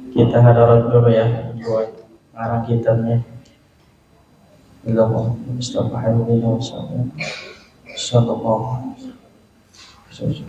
Kita hadarat dulu ya buat arah kitabnya. Allahu Astagfirullah sallallahu alaihi wasallam.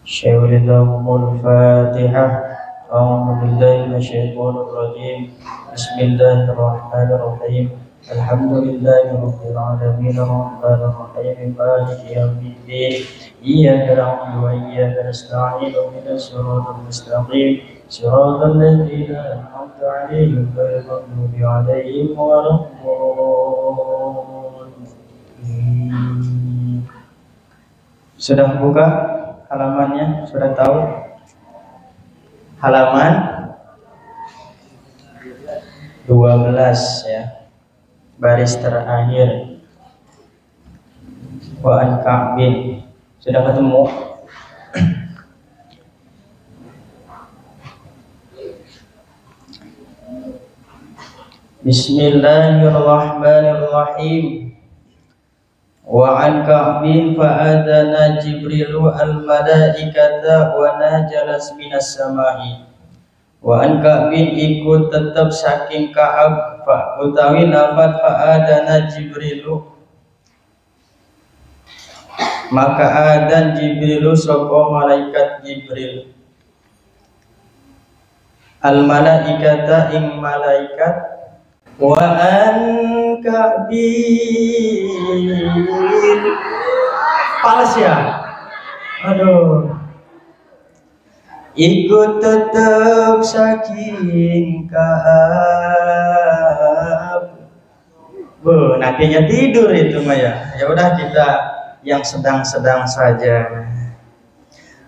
Syawridahumul Fatihah. A'udzu billahi minasyaitonir rajim. Bismillahirrahmanirrahim. Alhamdulillahi rabbil alamin arrahmanir rahim maliki yaumiddin. Iyyaka na'budu wa iyyaka nasta'in ihdinas siratal mustaqim siratal ladzina an'amta 'alaihim ghairil maghdubi 'alaihim waladdallin. Sudah buka halamannya? Sudah tahu halaman 12 ya, baris terakhir. Wa an Ka'bin. Sudah ketemu? Bismillahirrahmanirrahim. Wa an Ka'bin fa'adana Jibrilu al-malaikata wa najalas minas sama'i. Wa an Ka'bin ikut tetap saking Ka'ab utawi lafad fa'adana Jibrilu, maka adan Jibrilu sapa malaikat Jibril al-malaikata ing malaikat. Wa an Ka'bin pales ya, aduh, ikut tetap saking Ka'ab. Nantinya tidur itu mah ya. Ya udah kita yang sedang-sedang saja.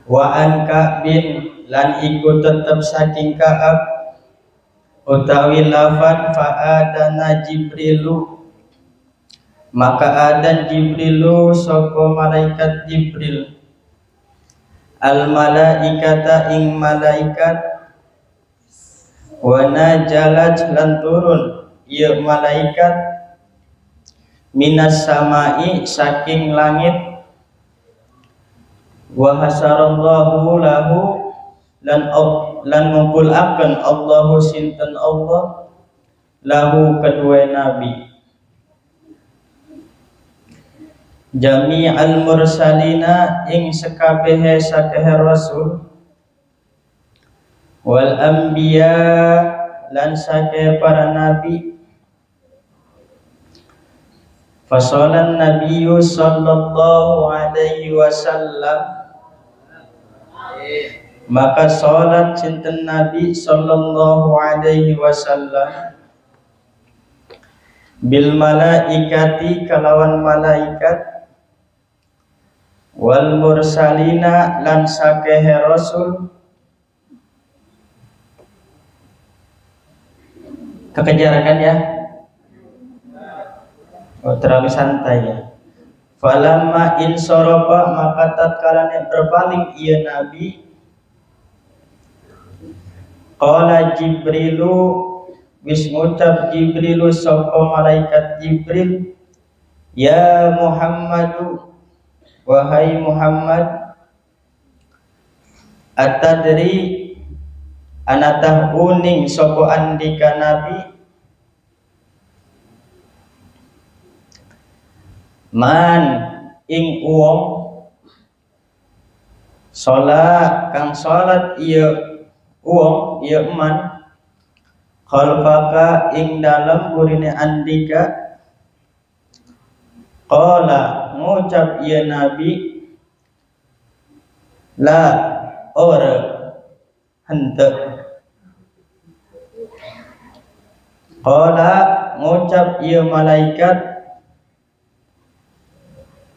Wa an Ka'bin lan ikut tetap saking Ka'ab utawi lafad fa'adana Jibrilu, maka adan Jibrilu sapa malaikat Jibril al malaikata ing malaikat. Wa najalat lan turun ya malaikat minas samai saking langit. Wa hasarallahu lahu lan ngumpulaken Allahu sinten Allah lahu kedua nabi jami'al mursalina ing sekabehe sakehe rasul wal anbiya lan sakehe para nabi. Fasolan nabiyyu sallallahu alaihi wasallam, maka salat sinten Nabi sallallahu alaihi wasallam bil malaikati kalawan malaikat wal mursalina lan sakehe rasul. Kekejar kan ya? Oh, terlalu santai ya. Falamma insoroba, maka tatkala berpaling ia Nabi. Qala Jibrilu, wis ngucap Jibrilu sapa malaikat Jibril, ya Muhammadu, wahai Muhammad, atadri anatah uning sapa andika Nabi, man ing uwong salat kang salat iya uwong iya man khalfaka ing dalam burine andika. Qala ngucap iya Nabi, la ora hente. Qala ngucap iya malaikat,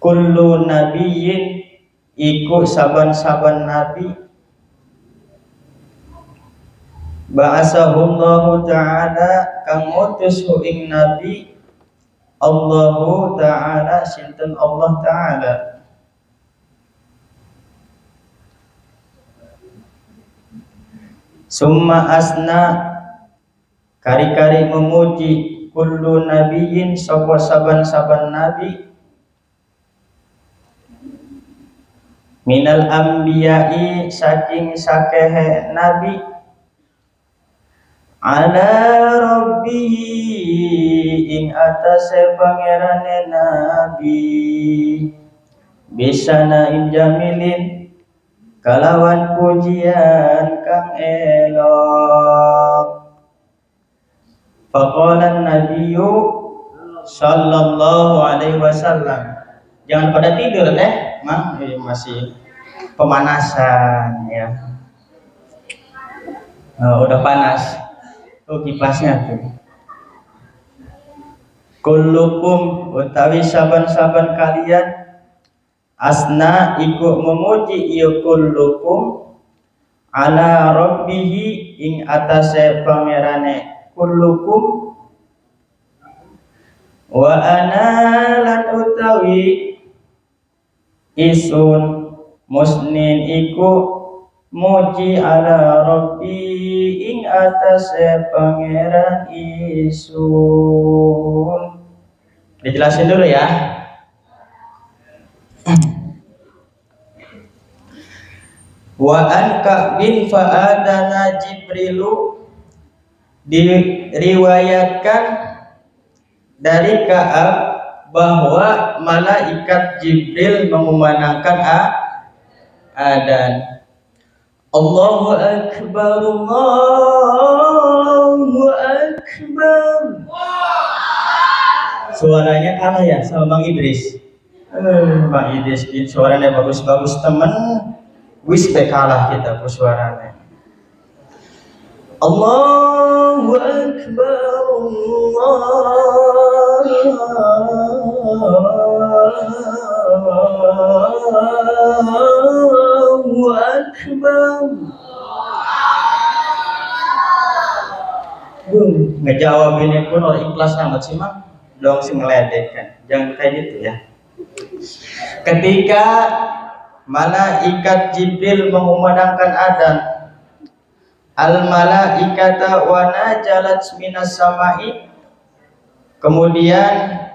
kullu nabiyyin iku saban-saban nabi ba'asahullahu ta'ala kang ngutus ing nabi Allahu ta'ala sinten Allah ta'ala. Summa asna kari-kari memuji kullu nabiyyin sapa saban-saban nabi minal anbiya'i saking sakehe nabi ala rabbihi ing atase pangerane nabi bisana jamilin kalawan pujian kang elok. Faqala nabiyyu sallallahu alaihi wasallam, jangan pada tidur Mang, masih pemanasan ya. Udah panas tuh kipasnya tuh. Kullukum utawi saban-saban kalian asna iku memuji ieu kullukum ala rabbihi ing atase pangerane kullukum wa ana lan utawi isun musnin iku muji ala rabbi ing atase pangeran isun. Dijelasin dulu ya. Wa an Ka'bin fa'adana Jibrilu, diriwayatkan dari Ka'ab bahwa malaikat Jibril mengumandangkan adzan. Allahu akbar, Allahu akbar. Suaranya kalah ya sama Bang Idris. Bang Idris suaranya bagus-bagus temen. Wis kalah kita suaranya. Allahu akbar, Allahu akbar. Ngejawab ini pun orang ikhlas amat sih Mang. Dong sih ngeledek kan. Jangan kayak gitu ya. Ketika malaikat Jibril mengumandangkan adzan, al malaikata wa najalat minas samai, kemudian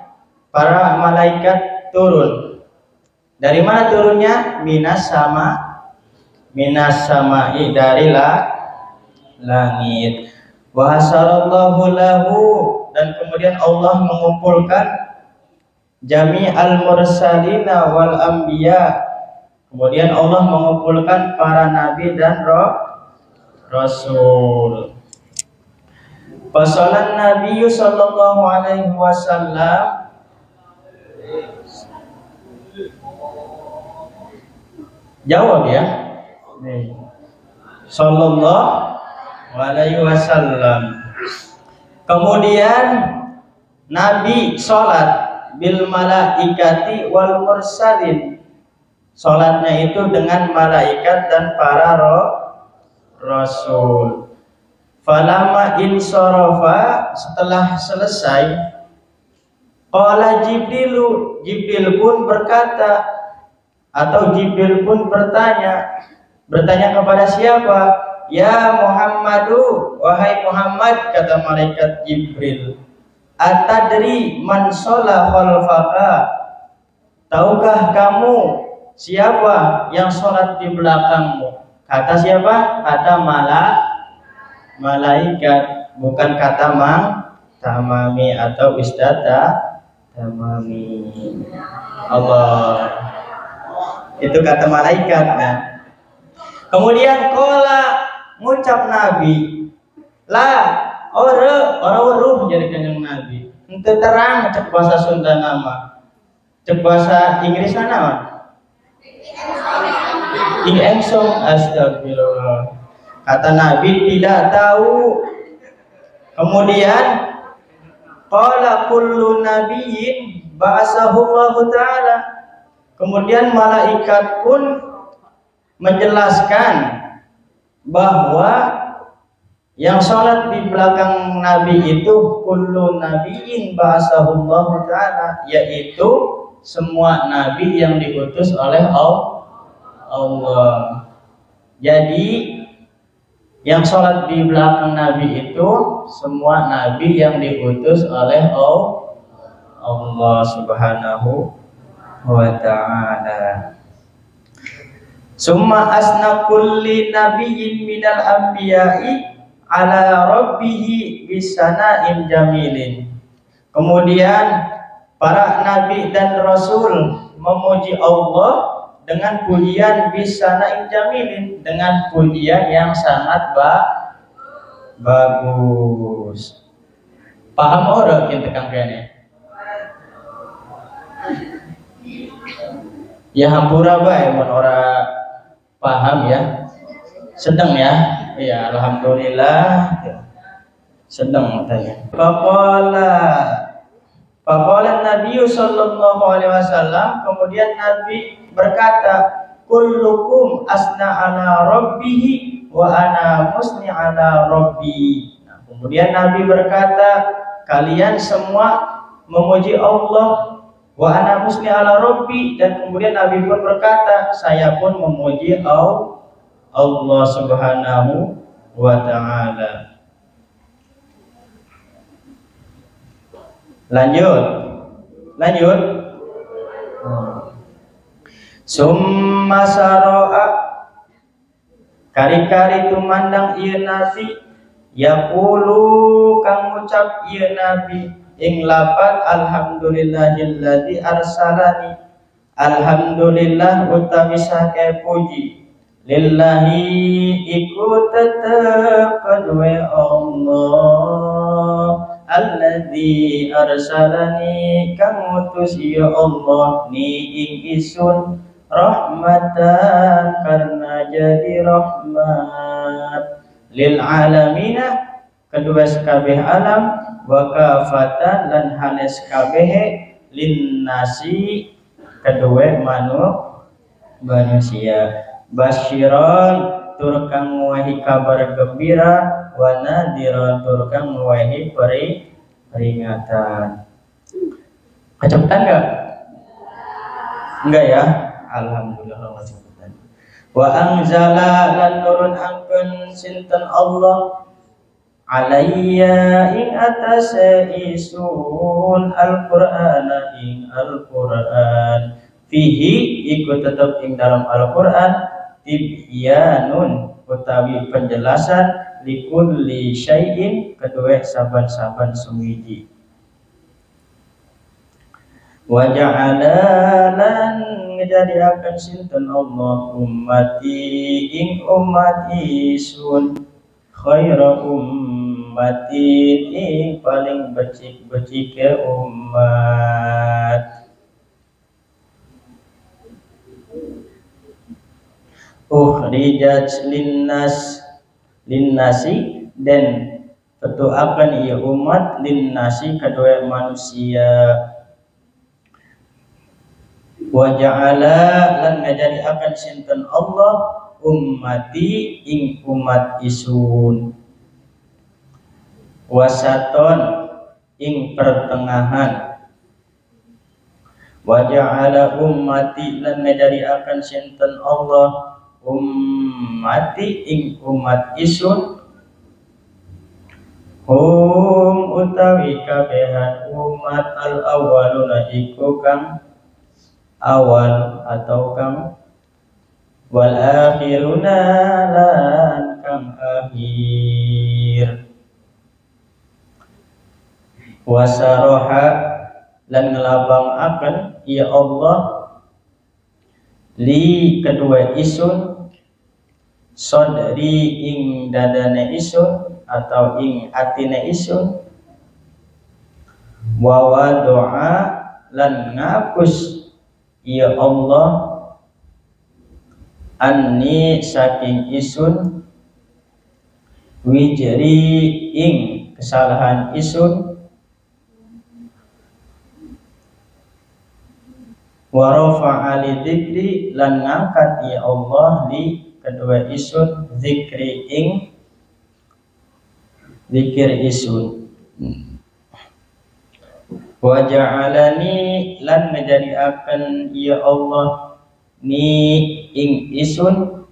para malaikat turun. Dari mana turunnya? Minas samai, dari langit. Wa hasarallahu lahu, dan kemudian Allah mengumpulkan jami'al mursalina wal anbiya. Kemudian Allah mengumpulkan para nabi dan rasul. Pasalan Nabi sallallahu alaihi wasallam jawab ya. Sallallahu alaihi wasallam. Kemudian Nabi sholat bil malaikati wal mursalin. Sholatnya itu dengan malaikat dan para rasul. Falama insorofa, setelah selesai, qala Jibrilu, Jibril pun berkata, atau Jibril pun bertanya kepada siapa? Ya Muhammadu, wahai Muhammad, kata malaikat Jibril, atadri man shola khalfaka, tahukah kamu siapa yang sholat di belakangmu? Kata siapa? Kata malaikat, bukan kata Mang Tamami atau Ustadz Tamami. Allah, itu kata malaikat. Nah, kemudian kola ngucap Nabi, lah orang jadi kanjeng Nabi. Ente terang cek bahasa Sunda nama, cek bahasa Inggris nama. Ingsong, astagfirullah. Kata Nabi tidak tahu. Kemudian qala kullu nabiyyin ba'asahullahu ta'ala. Kemudian malaikat pun menjelaskan bahwa yang sholat di belakang Nabi itu kullu nabiyyin ba'asahullahu ta'ala, yaitu semua nabi yang diutus oleh Allah. Jadi yang sholat di belakang Nabi itu semua nabi yang diutus oleh Allah Subhanahu wa ta'ala. Summa asna kulli nabiyyin minal anbiya'i ala rabbihi bisana'in jamilin. Kemudian para nabi dan rasul memuji Allah dengan pujian bisana'in jamilin, dengan pujian yang sangat bagus. Paham orang kita kang kene? Ya hampura bae mun ora paham ya. Sedang ya. Ya alhamdulillah. Sedang tanya. Faqala Nabi sallallahu alaihi wasallam, kemudian Nabi berkata, kullukum asna ala rabbih wa ana musni ala rabbi. Nah, kemudian Nabi berkata, kalian semua memuji Allah, wa ana musni ala rabbi, dan kemudian Nabi pun berkata, saya pun memuji Allah Subhanahu wa ta'ala. Lanjut. Summa saro'a, kari-kari tumandang ieu Nabi, yaqulu kang ngucap ieu Nabi ing lafaz alhamdulillahilladzi arsalani. Alhamdulillah utawi sake puji lillahi iku tetep kedue Allah alladzi arsalani kang ngutus ya Allah ni ing isun rahmatan karena jadi rahmat lil alamina kedua sekabeh alam wa kafatan lan hanes kabeh lin nasi kedua manusia basyiran tur kang nguwahi kabar gembira wa nadiran tur kang nguwahi peringatan. Kecepatan enggak ya? Alhamdulillah kecepatan. Wa anzala lan nurun angkeun sinten Allah alayya ing atase isun al-Qur'ana ing Al-Qur'an fihi iku tetep ing dalam Al-Qur'an tibyanun utawi penjelasan likulli syai'in kedua saban-saban sumiji wa ja'ala lan ngejadiaken sinten Allah ummati ing umat isun khaira ummatin ing paling becik-becike umat ukhrijat linnasi dan ketuakan ia umat linnasi kedua manusia wa ja'ala lan ngajadiaken sinten Allah ummati ing umat isun wasaton ing pertengahan wa ja'ala ummati lan ngajadiaken sinten Allah ummati ing umat isun hum utawi kabehan umat al awaluna iku kang awal atau kang wal akhiruna lan kang akhir wasaroha lan ngelabang akan ya Allah li kedua isun sodri ing dadane isun atau ing atine isun wa doa lan ngapus ya Allah anni saking isun wijri ing kesalahan isun wa rafa'a li dzikri lan ngangkat ya Allah li kedua isun zikri ing zikir isun wa ja'alani lan ngajadiaken ya Allah ni ing isun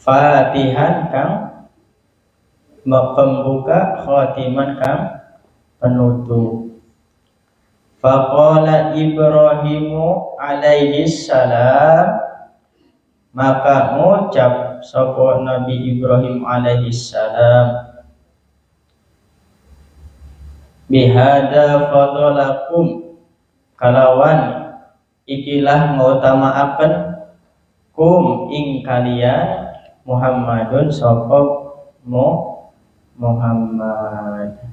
fatihan kang pembuka khatiman kang penutup Faqala Ibrahimu alaihi salam, maka ngucap sapa Nabi Ibrahim alaihi salam, bihada fadolakum, kalawan ikilah ngautamaaken kum ing kalian Muhammadun sapa Muhammad.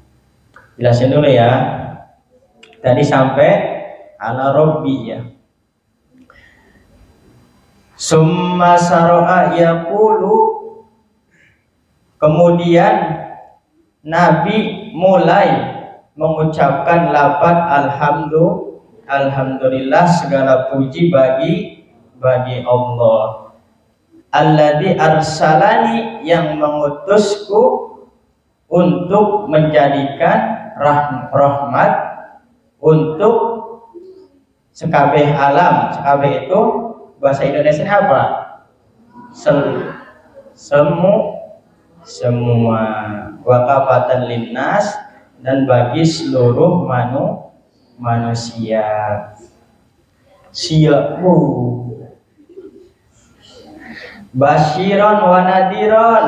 Jelasin dulu ya. Tadi sampai ala Rabbi ya. Summa saro'a yaqulu, kemudian Nabi mulai mengucapkan lafaz alhamdulillah, segala puji bagi Allah. Alladzi arsalani, yang mengutusku untuk menjadikan rahmat untuk sekabeh alam. Sekabeh itu bahasa Indonesia apa? Semua. Wakafatan linnas, dan bagi seluruh manusia. Siyaku basyiron wa nadiron,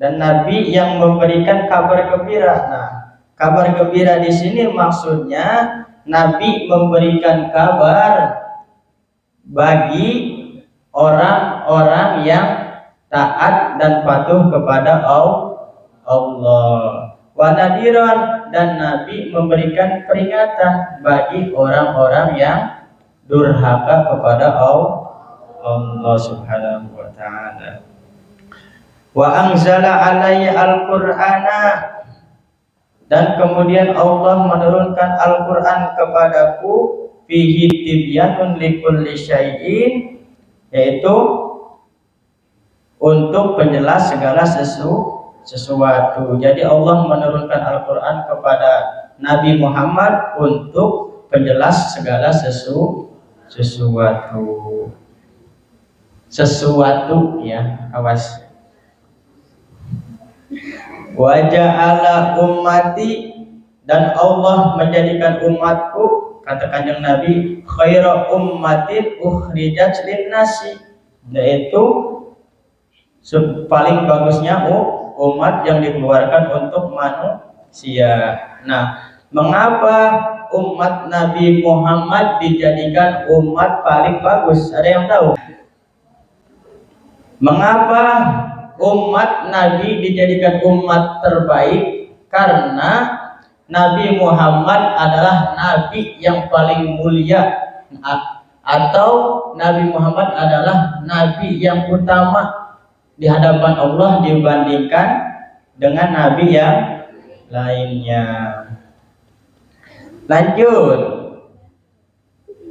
dan Nabi yang memberikan kabar gembira. Nah, kabar gembira di sini maksudnya Nabi memberikan kabar bagi orang-orang yang taat dan patuh kepada Allah. Wa nadiron, dan Nabi memberikan peringatan bagi orang-orang yang durhaka kepada Allah Subhanahu wa ta'ala. Wa anzala alayya al-Qur'ana, dan kemudian Allah menurunkan Al-Qur'an kepadaku, fihi tibyanun likulli syai'in, yaitu untuk penjelas segala sesuatu. Jadi Allah menurunkan Al-Qur'an kepada Nabi Muhammad untuk penjelas segala sesuatu ya, awas. Wa ja'ala ummati, dan Allah menjadikan umatku, kata Kanjeng Nabi, khairu ummatin ukhrijat linnasi, yaitu paling bagusnya umat yang dikeluarkan untuk manusia. Nah, mengapa umat Nabi Muhammad dijadikan umat paling bagus? Ada yang tahu? Mengapa umat Nabi dijadikan umat terbaik? Karena Nabi Muhammad adalah Nabi yang paling mulia, atau Nabi Muhammad adalah Nabi yang utama di hadapan Allah dibandingkan dengan Nabi yang lainnya. Lanjut.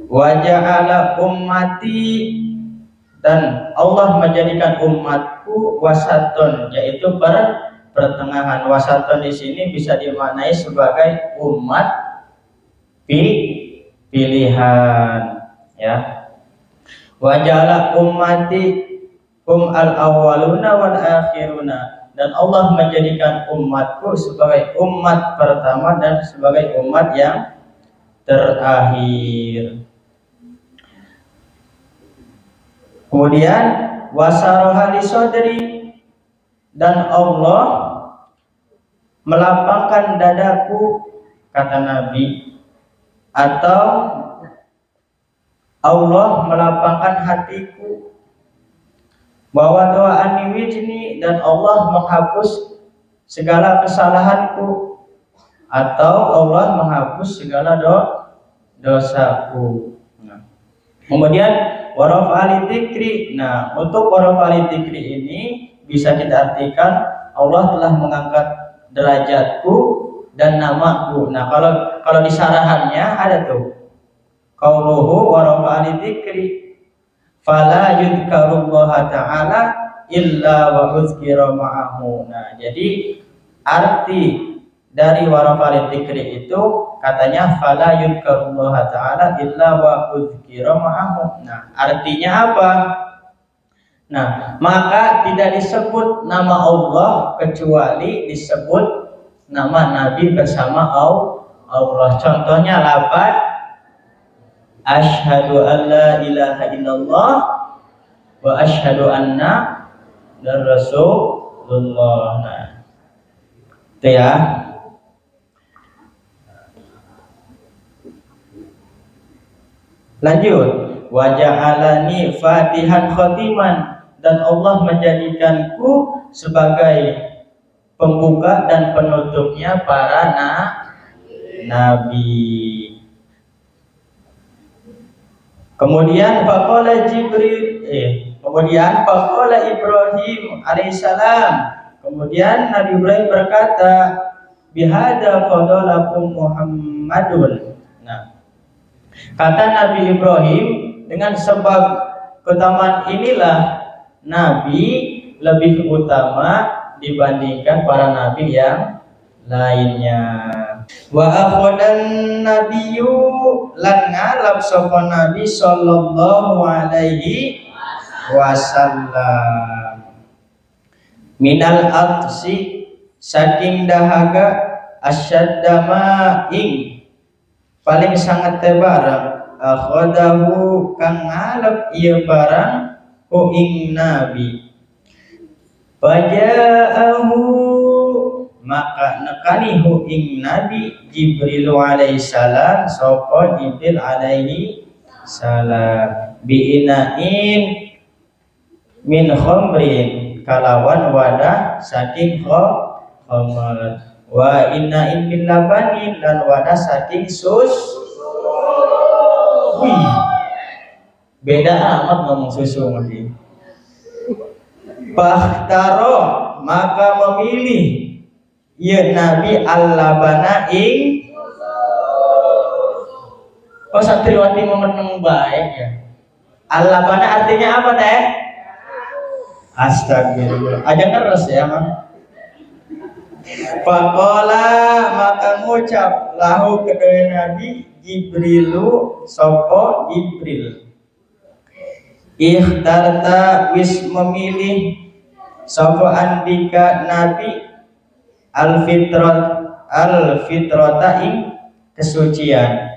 Wa ja'ala ummati, dan Allah menjadikan umatku wasaton, yaitu pertengahan. Wasaton di sini bisa dimaknai sebagai umat pilihan ya. Wa ja'ala ummati al-awwaluna wal akhiruna, dan Allah menjadikan umatku sebagai umat pertama dan sebagai umat yang terakhir. Kemudian wasaroha li sodri, dan Allah melapangkan dadaku, kata Nabi, atau Allah melapangkan hatiku. Bahwa doa aniwijni, dan Allah menghapus segala kesalahanku, atau Allah menghapus segala dosaku. Nah, kemudian warafa'ali dzikri. Nah, untuk warafa'ali dzikri ini bisa kita artikan Allah telah mengangkat derajatku dan namaku. Nah, kalau di sarahannya ada tuh qauluhu warafa'ali dzikri, fala yudhkarullaha ta'ala illa wa uzkira ma'ahu. Nah, jadi arti dari warafa'ali dzikri itu katanya fala yudhkarullaha ta'ala illa wa uzkira ma'ahu. Nah, artinya apa? Nah, maka tidak disebut nama Allah kecuali disebut nama Nabi bersama Allah. Contohnya lafaz asyhadu an la ilaha illallah wa asyhadu anna rasulullah. Nah, itu ya. Lanjut, wa ja'alani fatihan khatiman, dan Allah menjadikanku sebagai pembuka dan penutupnya para nabi. Kemudian faqala Ibrahim alaihissalam. Kemudian Nabi Ibrahim berkata, bihadza fadalakum Muhammadun. Nah, kata Nabi Ibrahim, dengan sebab keutamaan inilah Nabi lebih utama dibandingkan para nabi yang lainnya. Wa akhadan nabiyyu lan ngalap sapa Nabi sallallahu alaihi wasallam minal atsi saking dahaga asyadda ing paling sangat tebarang akhadahu kang ngalap ieu barang ku ing Nabi faja'ahu maka nekanihu ing Nabi Jibril alaihissalam sapa Jibril alaihi salam biinain min khamrin kalawan wadah saking khamr wa inain min labanin dan wadah saking susu. Wih, beda amat ngomong susu lagi. Fahtaro maka memilih ya Nabi al-labana ing santriwati memenang baik ya. Al-labana artinya apa teh? Astagfirullah. Aja keras ya Mang. Faqala maka ngucap lahu kedua Nabi Jibrilu sopo Jibril. Ikhtarta wis memilih sopo andika Nabi al-fitrata ing kesucian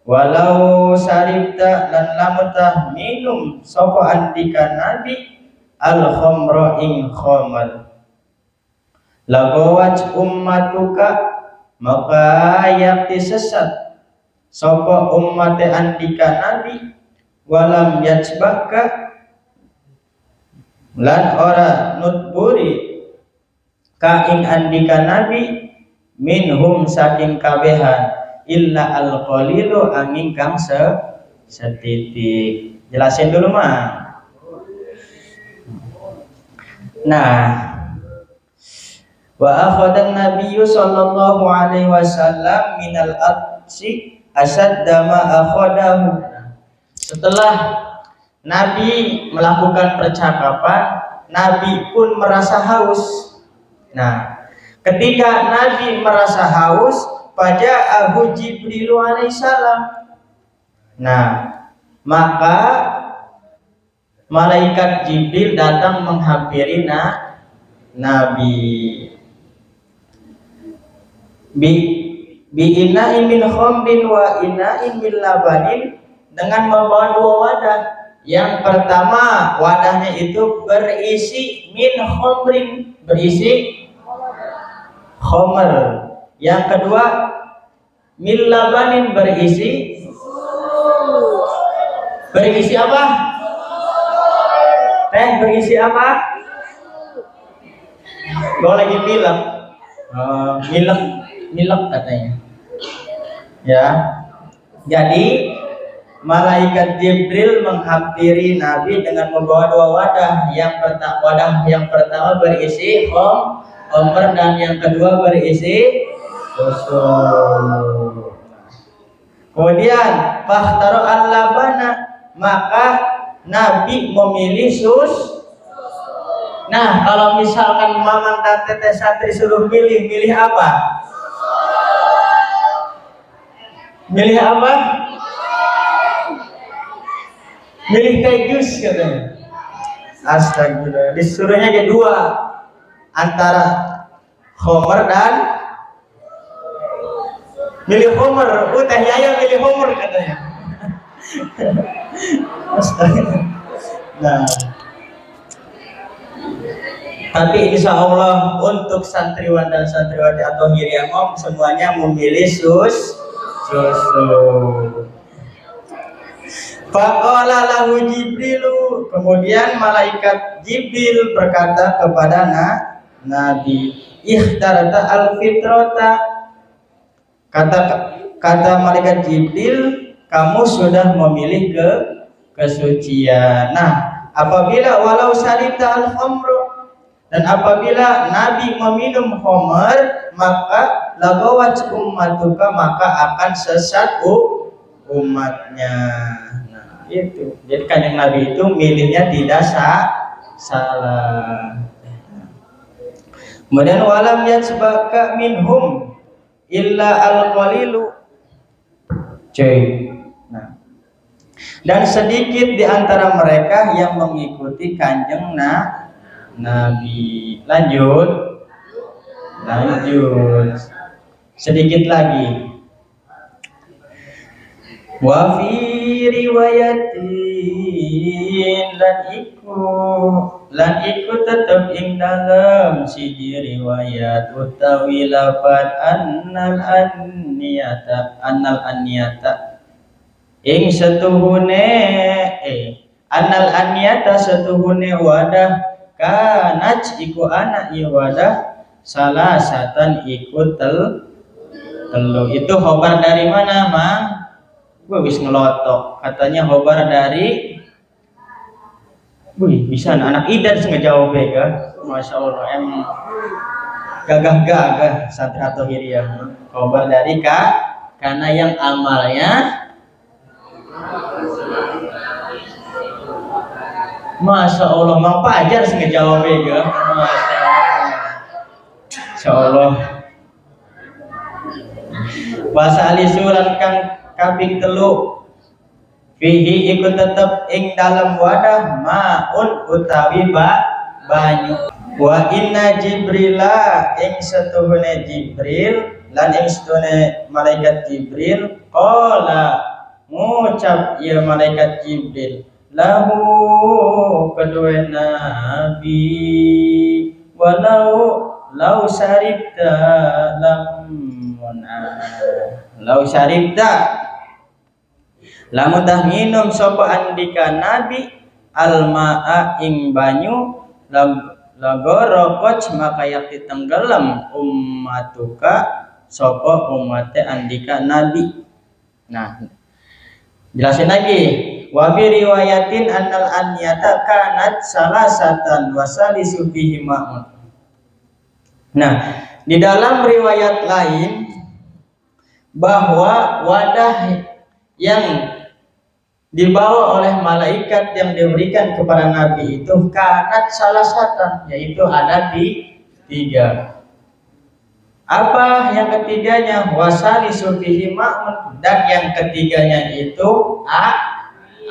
walau sarifta lan lamutah minum sopo andika Nabi al-khamra ing khamar lagawaj ummatuka maka yakti sesat sopo ummate andika Nabi walam yajbaka lan ora nutburi kaing andika Nabi minhum saking kabehan illa al-qalilu angin kang setitik. Jelasin dulu Mang. Nah, wa akhadhan nabiyyu sallallahu alaihi wasallam minal atsi asadda ma akhadahu. Setelah Nabi melakukan percakapan, Nabi pun merasa haus. Nah, ketika Nabi merasa haus, faja'ahu Jibril alaihissalam. Nah, maka malaikat Jibril datang menghampiri Nabi. Bi ina'in min khamrin wa ina'in min labanin, dengan membawa dua wadah. Yang pertama wadahnya itu berisi min khamrin, berisi khamr. Yang kedua min labanin, berisi apa? Teh berisi apa? Gua lagi bilang milek katanya. Ya. Jadi malaikat Jibril menghampiri Nabi dengan membawa dua wadah. Wadah yang pertama berisi khamr dan yang kedua berisi susu. Kemudian fakhtaro al-labana, maka Nabi memilih susu. Nah, kalau misalkan mamang dan teteh santri suruh milih apa? Milih apa? Milih teh jus katanya. Astagfirullah. Disuruhnya ada dua, antara khamr dan milih Homer, teh Yaya milih Homer katanya. Nah, tapi insya Allah untuk santriwan dan santriwati atau Hiriamom semuanya memilih susu. Faqala lahu Jibrilu, kemudian malaikat Jibril berkata kepada Nabi, ikhtarata al-fitrata, kata malaikat Jibril, kamu sudah memilih kesucian. Nah, apabila walau syarita al-khamru, dan apabila Nabi meminum khamr, maka lagawat ummatuka, maka akan sesat umatnya. Nah, itu. Jadi kanjeng Nabi itu milihnya tidak salah. Kemudian walam yatsbaka minhum illa al-qalilu. Nah, dan sedikit di antara mereka yang mengikuti kanjeng Nabi. Lanjut. Sedikit lagi. Wa fi riwayatin lan iku tetep ing dalam siji riwayat utawi lafaz annal anniyata ing setuhune annal anniyata setuhune wadah kanaj iku anak wadah salah satan ikut telu. Itu khobar dari mana, Mang? Gue wis ngelotok, katanya khobar dari bisa anak idan ngejawab ya. Masya Allah, emang gagah santri atau Hiriam. Khobar dari karena yang amalnya Masya Allah, Mang Pajar ngejawab ya. Masya Allah. Bahasa alisulan kang kaping telu fihi ikut tetep ing dalam wadah maun utawi banyu. Wa inna Jibrila ing setuhune Jibril lan ing setuhune malaikat Jibril qala ngucap ya malaikat Jibril lahu kedua Nabi walau syaribta lamun dah minum sapa andika Nabi almaa ing banyu lagorokot maka yakti tenggelam ummatuka sapa umate andika Nabi. Nah, jelasin lagi. Wa fi riwayatin annal anyata kanat salasatan wa salisu fihi ma'un. Nah, di dalam riwayat lain bahwa wadah yang dibawa oleh malaikat yang diberikan kepada Nabi itu kanat salasatan, yaitu ada di 3. Apa yang ketiganya? Wasalisu fihi ma'un, dan yang ketiganya itu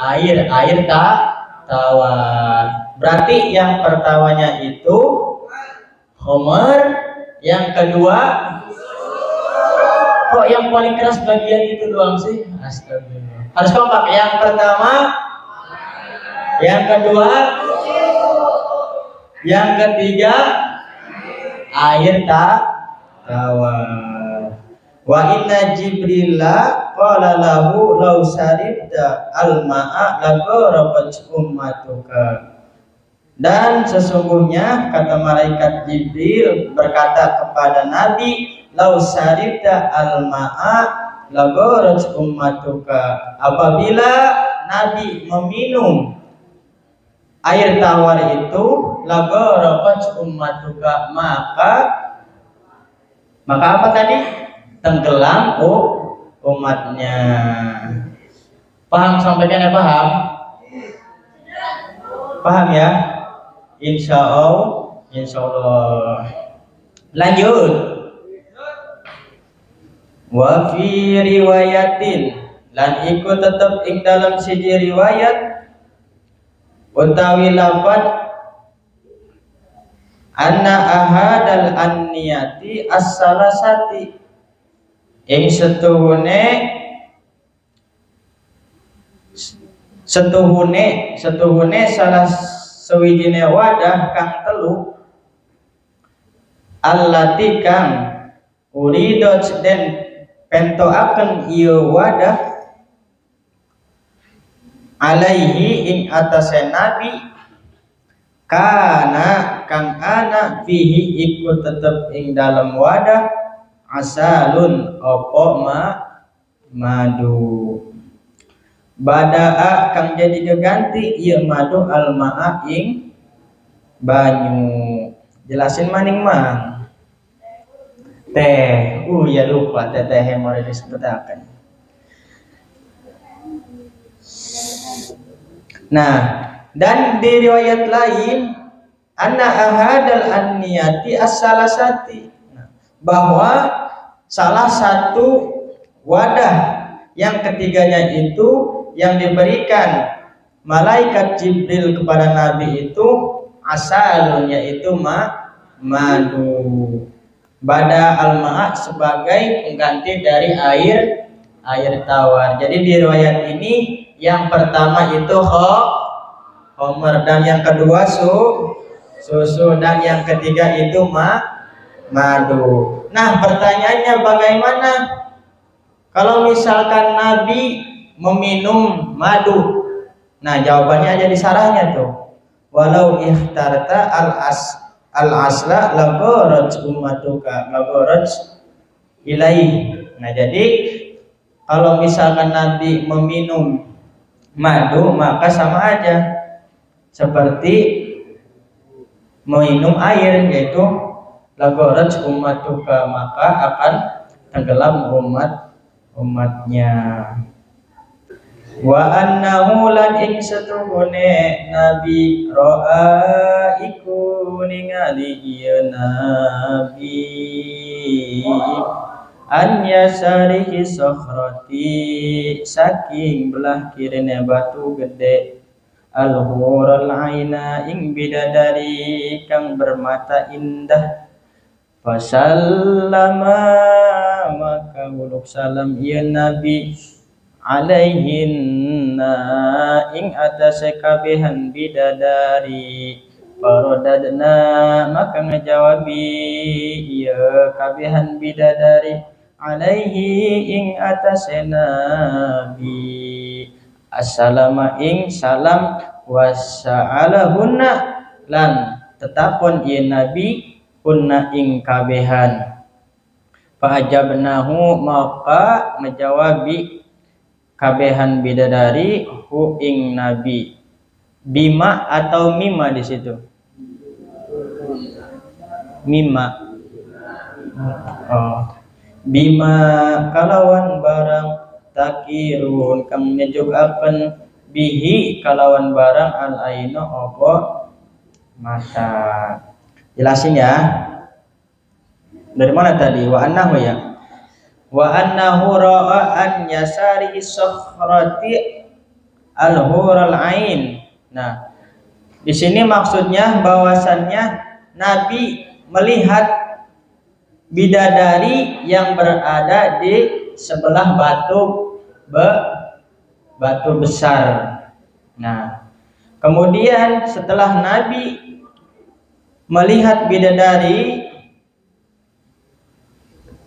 air tawar. Berarti yang pertamanya itu Homer, yang kedua kok yang paling keras bagian itu doang sih? Astagfirullah. Harus kompak. Yang pertama, yang kedua, yang ketiga air tawar. Wa inna Jibrila qala lahu law saribta al-ma'a lagharaqat ummatuka. Dan sesungguhnya kata malaikat Jibril berkata kepada Nabi, lau saribta al-ma'a lagharaqat ummatuka. Apabila Nabi meminum air tawar itu lagharaqat ummatuka, maka apa tadi? Tenggelam umatnya. Paham sampaikan ya? Paham ya? Insya Allah. Lanjut. Wa fi riwayatin lan iku tetep ing dalam siji riwayat utawi lafaz anna ahadal anniyati as-salasati, ing setuhune salah sawijine wadah kang telu allati kang uridot den pentoaken ieu wadah alaihi ing atase nabi kana kang ana fihi iku tetep ing dalam wadah asalun opo madu badaa kang jadi geganti ieu madu almaa ing banyu. Jelasin maning mang teh ya lupa teh yang mau disebutakan. Nah, dan di riwayat lain anna ahadal anniyati as-salasati, bahwa salah satu wadah yang ketiganya itu yang diberikan malaikat Jibril kepada Nabi itu asalun, yaitu madu bada al-ma' sebagai pengganti dari air tawar. Jadi di riwayat ini yang pertama itu homer, dan yang kedua susu, dan yang ketiga itu madu. Nah, pertanyaannya bagaimana kalau misalkan Nabi meminum madu? Nah, jawabannya aja di sarahnya tuh. Walau ikhtarta al-asla lagoraj ummatuka lagoraj ilaih. Nah, jadi kalau misalkan Nabi meminum madu, maka sama aja seperti meminum air, yaitu lagoraj ummatuka, maka akan tenggelam umatnya. Wa annahu lan ing setuhune Nabi ro'a iku ningali ieu Nabi an yasarihi sokhrati saking belah kirine batu gede al-hural aina ing bidadari kang bermata indah. Fasallama maka uluk salam ieu Nabi alaihinna ing atase kabehan bidadari. Farodadna maka ngejawabi ieu kabehan bidadari alaihi ing atase Nabi assalama ing salam wasa'alahunna lan tetapon ieu Nabi kunna ing kabehan. Fa'ajabnahu maka ngejawabi kabehan bidadari hu ing Nabi. Bima atau mima di situ? Mima. Oh. Bima kalawan barang takirun kang nyejugaken bihi kalawan barang al aino opo mata. Jelasin ya. Dari mana tadi? Wa annahu ya. Wa annahu ra'a an yasari sokhrati al-hural ain. Nah, di sini maksudnya bahwasannya Nabi melihat bidadari yang berada di sebelah batu besar. Nah, kemudian setelah Nabi melihat bidadari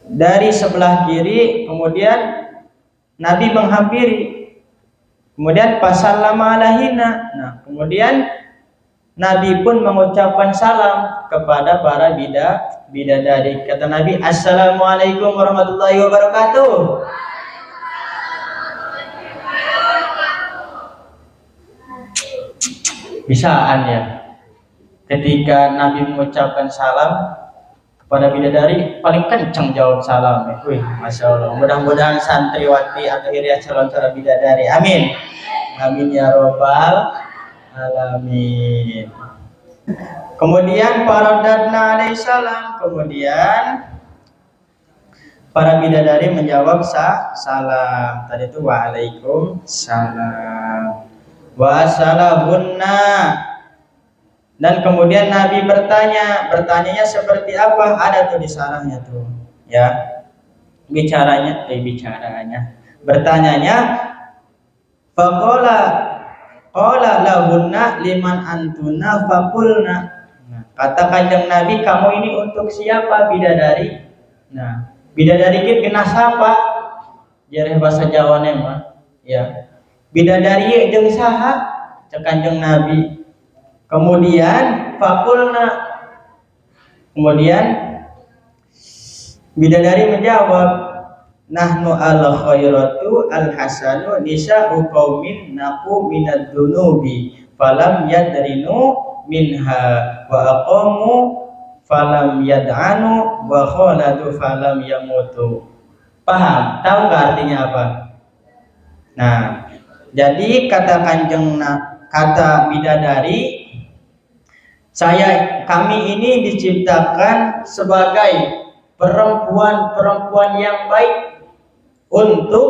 dari sebelah kiri, kemudian Nabi menghampiri, kemudian pasallama alahina. Nah, kemudian Nabi pun mengucapkan salam kepada para bidadari. Kata Nabi, assalamualaikum warahmatullahi wabarakatuh. Bisaan ya, ketika Nabi mengucapkan salam pada bidadari paling kencang jawab salam. Wih, masya Allah. Mudah-mudahan santriwati atau hiriah calon-calon bidadari. Amin. Amin ya robbal alamin. Kemudian Faradadna alaihi salam. Kemudian para bidadari menjawab salam. Tadi itu waalaikumsalam. Wassalahunna. Dan kemudian Nabi bertanya, bertanyanya seperti apa? Ada tuh di sarahnya tuh, ya. bertanyanya, faqala qala lahunna liman antuna faqulna. Nah, kata Kanjeng Nabi, kamu ini untuk siapa bidadari? Nah, bidadari kita kena siapa? Jareh bahasa Jawa mah, ya. Bidadari jeung saha? Cek Kanjeng Nabi. Kemudian faqulna. Kemudian bidadari menjawab, nahnu al khairatu al hasanu nisa'u qaumin naqu minad dunubi falam yadrinu minha wa aqamu falam yad'anu wa khaladu falam yamutu. Paham? Tahu gak artinya apa? Nah, jadi kata bidadari, kami ini diciptakan sebagai perempuan-perempuan yang baik untuk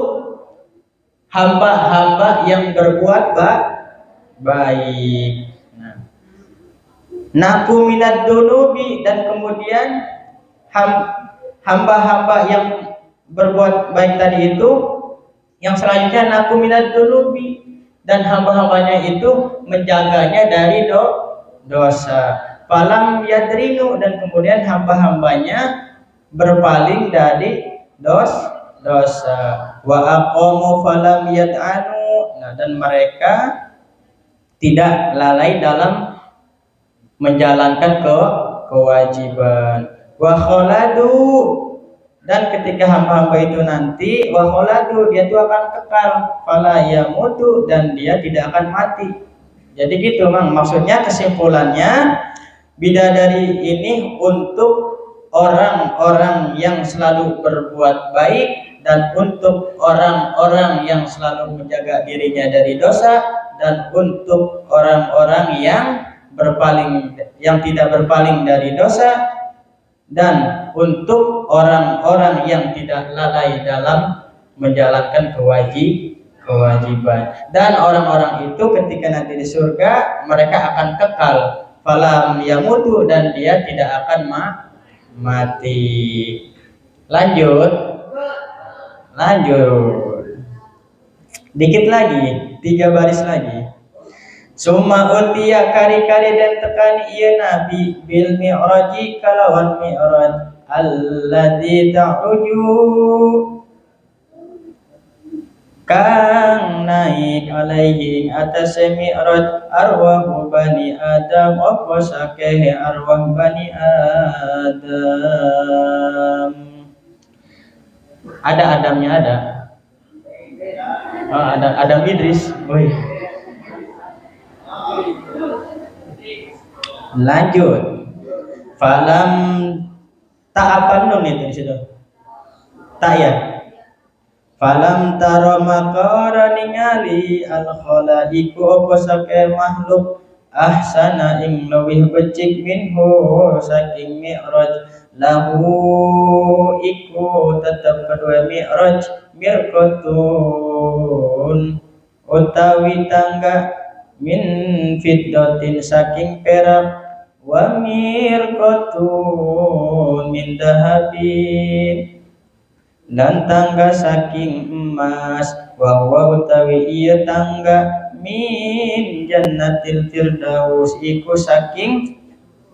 hamba-hamba yang berbuat baik. Naku minad dunubi, dan kemudian hamba-hamba yang berbuat baik tadi itu, yang selanjutnya naku minad dunubi, dan hamba-hambanya itu menjaganya dari dosa. Falam yadrinu, dan kemudian hamba-hambanya berpaling dari dosa. Wa aqamu falam yad'anu, nah, dan mereka tidak lalai dalam menjalankan kewajiban. Wa khaladu, dan ketika hamba-hamba itu nanti wa khaladu, dia itu akan kekal, fala yamutu, dan dia tidak akan mati. Jadi gitu, Mang. Maksudnya kesimpulannya, bidadari ini untuk orang-orang yang selalu berbuat baik, dan untuk orang-orang yang selalu menjaga dirinya dari dosa, dan untuk orang-orang yang tidak berpaling dari dosa, dan untuk orang-orang yang tidak lalai dalam menjalankan kewajiban. Dan orang-orang itu ketika nanti di surga, mereka akan kekal, falam yamutu, dan dia tidak akan mati. Lanjut. Dikit lagi, 3 baris lagi. Summa utiya kari-kari dan tekani ieu Nabi bil mi'raji kalawan mi'raj alladzi ta'uju, kang naik alaihi atas mi'raj arwah bani Adam, apa sakeh arwah bani Adam. Ada Adamnya, ada. Oh, ada Adam Idris. Woi. Lanjut. Falam tak apa nun itu di situ. Tak ya. Falam taro makara ningali al khalaiqu apa sake makhluk ahsana ing lawih becik minhu saking mi'raj lahu iku tetep kedua mi'raj mirqatun utawi tangga min fiddatin saking perak wa mirqatun min dahabin, dan tangga saking emas, wa utawi iya tangga min jannatil firdaus iku saking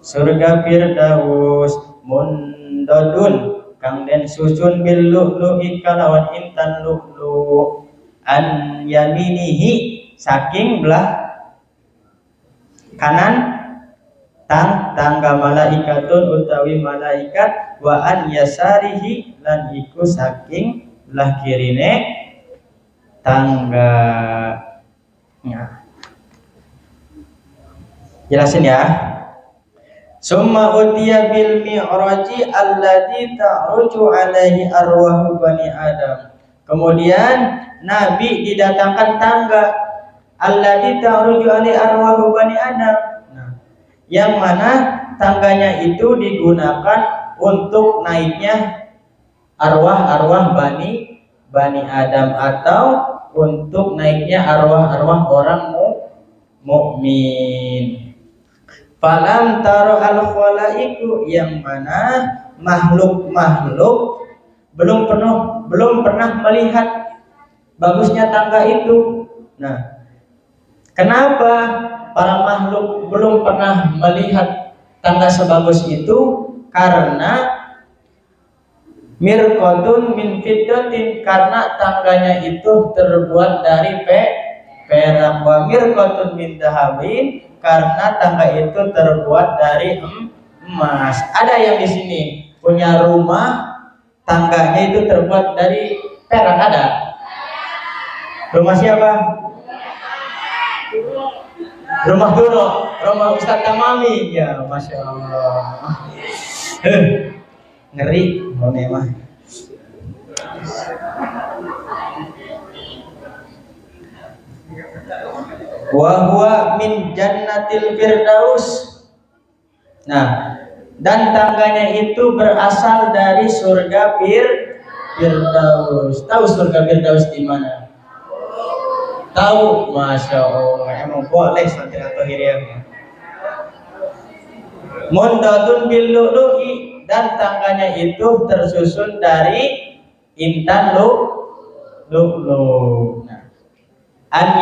surga firdaus, mundadun kang den susun bil lu'lu'i kalawan intan lu'lu, an yaminihi saking belah kanan tangga malaikatun utawi malaikat, wa an yasarihi lan iku saking belah kirine tangga. Ya. Jelasin ya. Summa utiya bil mi'raji alladzi ta'ruju alaihi arwahu bani Adam. Kemudian Nabi didatangkan tangga alladzi ta'ruju alaihi arwahu bani Adam. Nah, yang mana tangganya itu digunakan untuk naiknya arwah-arwah bani Adam, atau untuk naiknya arwah-arwah orang mukmin. Falam taro al khalaiqu, yang mana makhluk-makhluk belum pernah melihat bagusnya tangga itu. Nah, kenapa para makhluk belum pernah melihat tangga sebagus itu? Karena mirqatun min fiddatin, karena tangganya itu terbuat dari perak. Wa mirqatun min dahabin, karena tangga itu terbuat dari emas. Ada yang di sini punya rumah tangganya itu terbuat dari perak, ada? Rumah siapa? Rumah dulu, rumah Ustaz Tamami. Ya, Masya Allah. Ngeri mah. Wa huwa min jannatil firdaus. Nah, dan tangganya itu berasal dari surga Firdaus. Tahu surga Firdaus di mana? Tahu? Masya Allah, emang boleh santri atau hiriam. Mundatun bil lu'lu'i, dan tangganya itu tersusun dari intan lu'lu'. Nah, an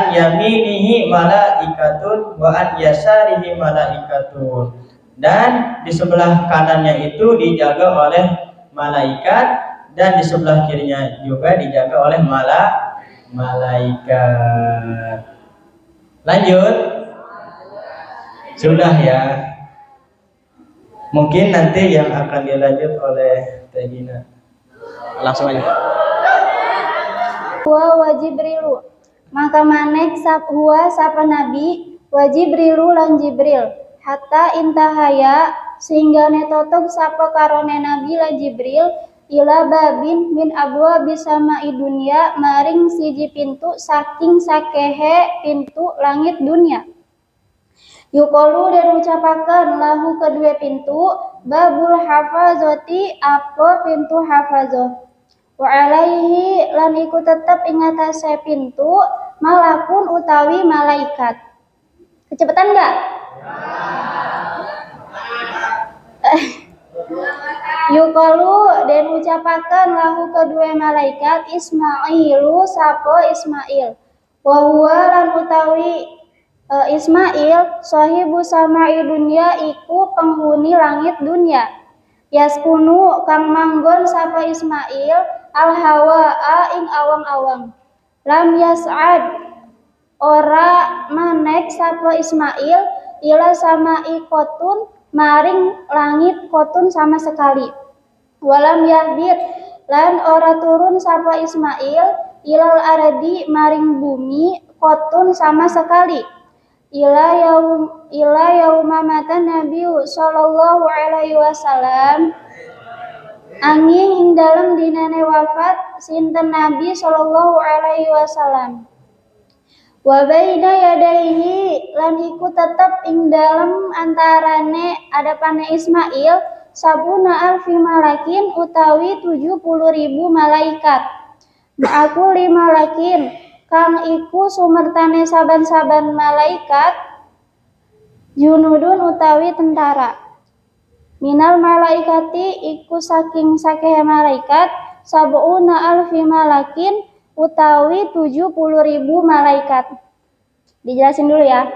yaminihi malaikatun wa an yasarihi malaikatun, dan di sebelah kanannya itu dijaga oleh malaikat, dan di sebelah kirinya juga dijaga oleh malaikat. Lanjut. Sudah ya. Mungkin nanti yang akan dilanjut oleh Teh Gina. Langsung aja. Wa Jibrilu, maka manek huwa sapa nabi wa Jibrilu lan Jibril hatta intahaya, sehingga netotok sapa karone nabi lan Jibril ila babin min abwa bisama dunya, maring siji pintu saking sakehe pintu langit dunia. Yuqalu, dan ucapakan lahu kedua pintu babul hafazati, apa pintu hafazoh. Wa alaihi, lan iku tetep ingatase pintu malakun utawi malaikat. Kecepatan enggak? Yuqalu, dan ucapakan lahu kedua malaikat Ismailu, sapo Ismail. Wa huwa, lan utawi Ismail sahibu sama'i dunya, iku penghuni langit dunia. Yaskunu, kang manggon sapa Ismail al hawa'a ing awang-awang. Lam yas'ad, ora manek sapa Ismail ila sama'i kotun, maring langit kotun sama sekali. Walam yahbit, lan ora turun sapa Ismail ilal aradi, maring bumi kotun sama sekali. Ila yauma mata Nabi sallallahu alaihi wasallam, angin ing dalem dinane wafat sinten Nabi sallallahu alaihi wasallam. Wa baina yadaihi, lan iku tetep ing dalem antarane adapane Ismail sabuna alfi malakin, utawi 70.000 malaikat. Ma'aku 5 malakin, kang iku sumertane saban-saban malaikat, junudun utawi tentara. Minal malaikati, iku saking sakehe malaikat, sab'una alfi malakin, utawi 70.000 malaikat. Dijelasin dulu ya.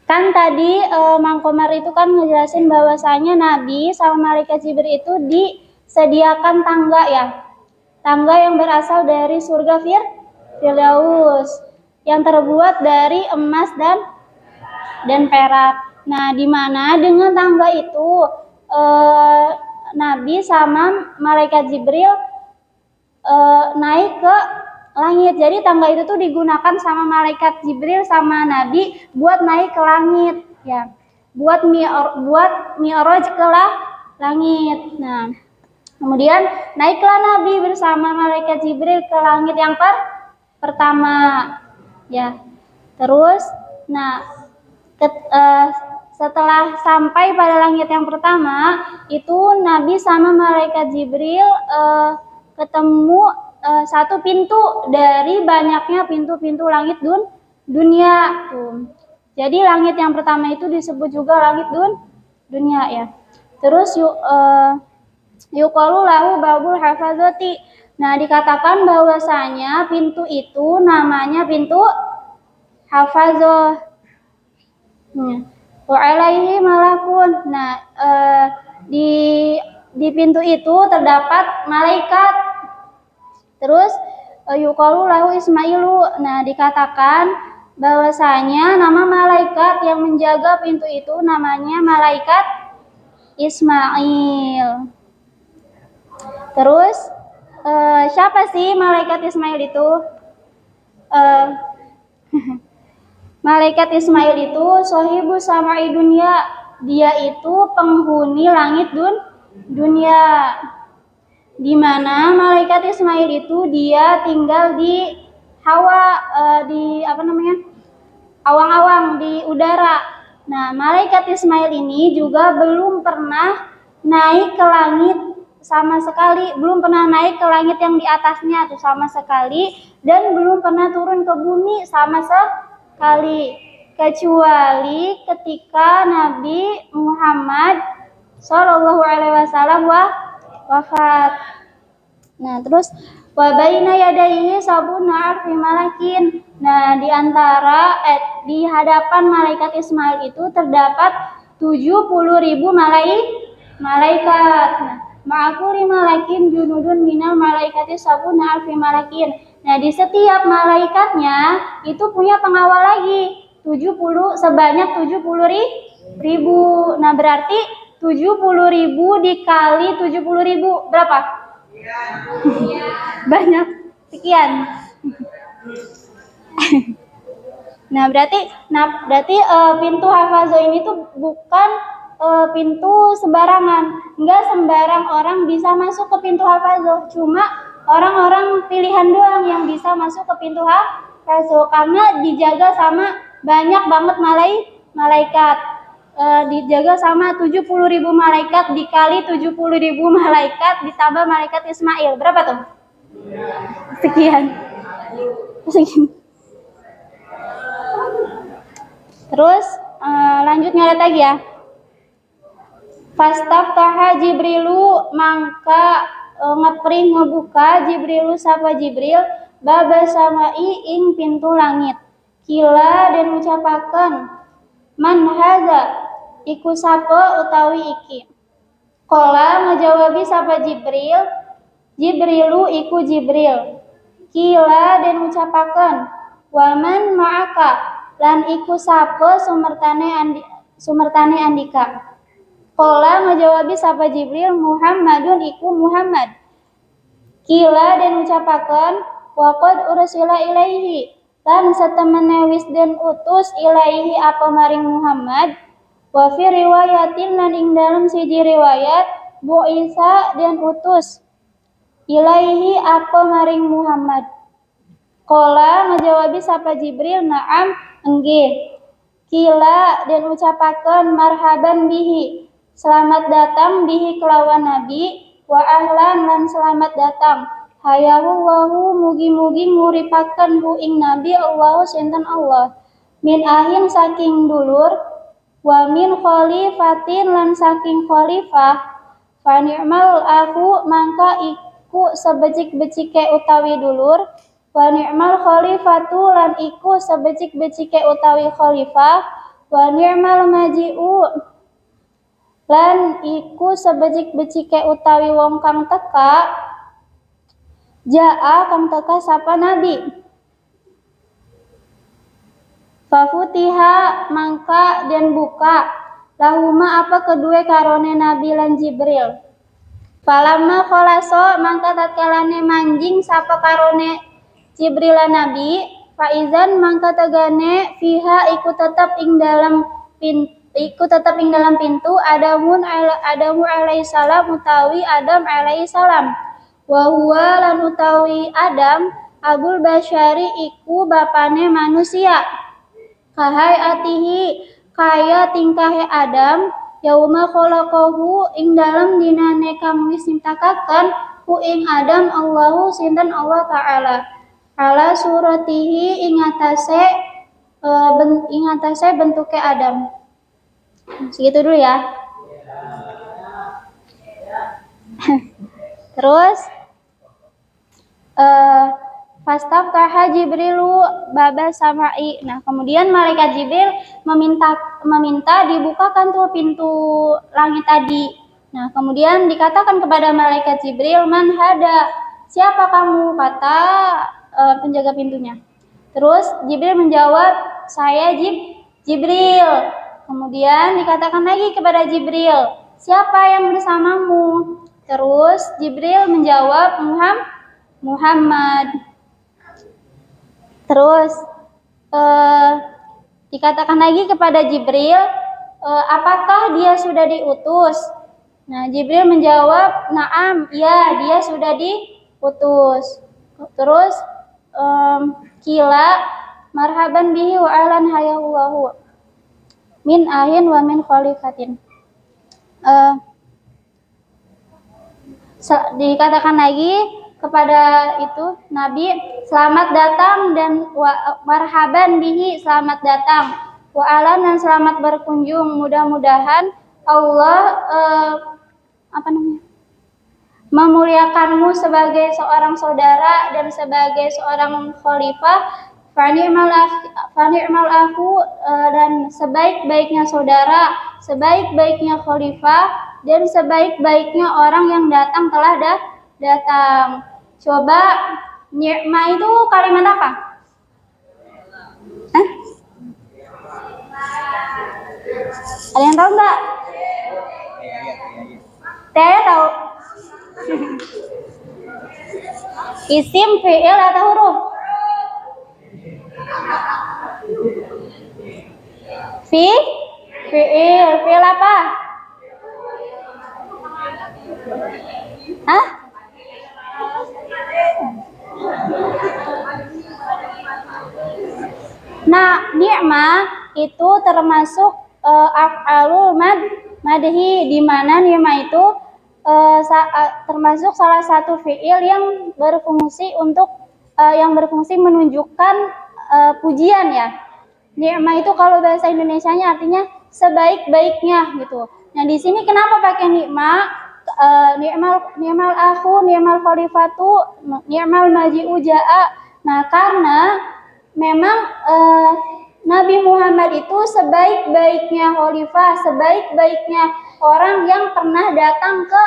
Kan tadi Mang Komar itu kan ngejelasin bahwasanya Nabi sama malaikat Jibril itu disediakan tangga ya. Tangga yang berasal dari surga Firdaus yang terbuat dari emas dan perak. Nah, di mana dengan tangga itu Nabi sama malaikat Jibril naik ke langit. Jadi tangga itu tuh digunakan sama malaikat Jibril sama Nabi buat naik ke langit ya. Buat mi'raj ke langit. Nah, kemudian naiklah Nabi bersama malaikat Jibril ke langit yang pertama ya. Terus setelah sampai pada langit yang pertama itu Nabi sama malaikat Jibril ketemu satu pintu dari banyaknya pintu-pintu langit dunia tuh. Jadi langit yang pertama itu disebut juga langit dunia ya. Terus yuqalu lahu babul hafazati. Nah, dikatakan bahwasanya pintu itu namanya pintu hafazah. Wa alaihi malakun. Nah, di pintu itu terdapat malaikat. Terus yuqalu lahu Ismailu. Nah, dikatakan bahwasanya nama malaikat yang menjaga pintu itu namanya malaikat Ismail. Terus siapa sih malaikat Ismail itu? Malaikat Ismail itu sohibu samai dunia. Dia itu penghuni langit dunia. Di mana malaikat Ismail itu dia tinggal di hawa, awang-awang di udara. Nah, malaikat Ismail ini juga belum pernah naik ke langit sama sekali, belum pernah naik ke langit yang di atasnya tuh sama sekali, dan belum pernah turun ke bumi sama sekali, kecuali ketika Nabi Muhammad SAW wafat. Nah, terus wa baina yadayhi sabuna alfi malakin. Nah, di antara di hadapan malaikat Ismail itu terdapat 70.000 malaikat. Nah, ma'akuli malakin junudun minal malaikati sabuna alfi malakin. Nah, di setiap malaikatnya itu punya pengawal lagi sebanyak 70.000. Nah, berarti 70.000 dikali 70.000 berapa? Banyak sekian. Nah, berarti pintu hafazah ini tuh bukan pintu sembarangan. Enggak sembarang orang bisa masuk ke pintu hafazah. Cuma orang-orang pilihan doang yang bisa masuk ke pintu hafazah karena dijaga sama banyak banget malaikat. Dijaga sama 70.000 malaikat dikali 70.000 malaikat ditambah malaikat Ismail. Berapa tuh? Sekian. Terus lanjut nyalet lagi ya. Fastaftaha Jibrilu, mangka ngebuka Jibrilu sapa Jibril baba samai ing pintu langit. Kila dan ucapaken man haza iku sapa utawi iki. Qala ngajawabi sapa Jibrilu iku Jibril. Kila dan ucapaken waman ma'aka lan iku sapa sumertane andika. Qala ngajawabi sapa Jibril Muhammadun iku Muhammad. Kila dan ucapaken waqad ursila ilaihi lan satemene wis den utus ilaihi apa maring Muhammad. Wa fi riwayatin lan ing dalam siji riwayat Bu Isa dan utus ilaihi apa maring Muhammad. Qala ngajawabi sapa Jibril na'am enggih. Kila dan ucapaken marhaban bihi selamat datang bihi kelawan Nabi wa ahlan lan selamat datang hayallahu mugi-mugi nguripaken hu ing Nabi Allahu sinten Allah min ahin saking dulur wa min khalifatin lan saking khalifah fa ni'mal aku mangka iku sebecik-becike utawi dulur wa ni'mal khalifatu lan iku sebecik-becike utawi khalifah wa ni'mal maji'u lan iku sebecik-becike utawi wong kang teka jaa kang teka sapa Nabi. Fafutiha mangka dan buka lahuma apa kedua karone Nabi lan Jibril. Falamma khalaso mangka tatkalane manjing sapa karone Jibril lan Nabi faizan mangka tegane fiha iku tetep ing dalam pintu Adamu alaihissalam utawi Adam alaihissalam wa huwa lan utawi Adam abul basyari iku bapane manusia kahai atihi kaya tingkahe Adam yauma khalaqahu ing dalam dinane kang wis nyiptakaken ku ing Adam Allahu sinten Allah taala ala suratihi ing atase bentuke Adam. Segitu dulu ya. Terus fastaftaha Jibrilu baba samai. Nah, kemudian malaikat Jibril meminta dibukakan tuh pintu langit tadi. Nah, kemudian dikatakan kepada malaikat Jibril, "Man hada?" Siapa kamu? Kata penjaga pintunya. Terus Jibril menjawab, "Saya Jibril." Kemudian dikatakan lagi kepada Jibril, "Siapa yang bersamamu?" Terus Jibril menjawab, Muhammad. Terus dikatakan lagi kepada Jibril, apakah dia sudah diutus? Nah, Jibril menjawab, "Na'am, ya, dia sudah diutus." Terus kila marhaban bihi wa ahlan hayallahu min ahin wa min khalifatin. Dikatakan lagi kepada itu Nabi, "Selamat datang dan marhaban bihi, selamat datang, wa ahlan, dan selamat berkunjung. Mudah-mudahan Allah memuliakanmu sebagai seorang saudara dan sebagai seorang khalifah. Fani'mal aku, dan sebaik-baiknya saudara, sebaik-baiknya khalifah, dan sebaik-baiknya orang yang datang telah datang." Coba ni'ma itu kalimat apa? Ada yang tahu nggak? Saya tahu. Isim, fi'il, atau huruf? Fi'il. Fi'il apa? Hah? Nah, ni'ma itu termasuk af'alul madhi, di mana ni'ma itu termasuk salah satu fi'il yang berfungsi menunjukkan pujian ya. Ni'ma itu kalau bahasa Indonesianya artinya sebaik-baiknya gitu. Nah, di sini kenapa pakai ni'ma? Ni'mal akhu, ni'mal khalifatu, ni'mal maji'u ja'a. Nah, karena memang Nabi Muhammad itu sebaik-baiknya khalifah, sebaik-baiknya orang yang pernah datang ke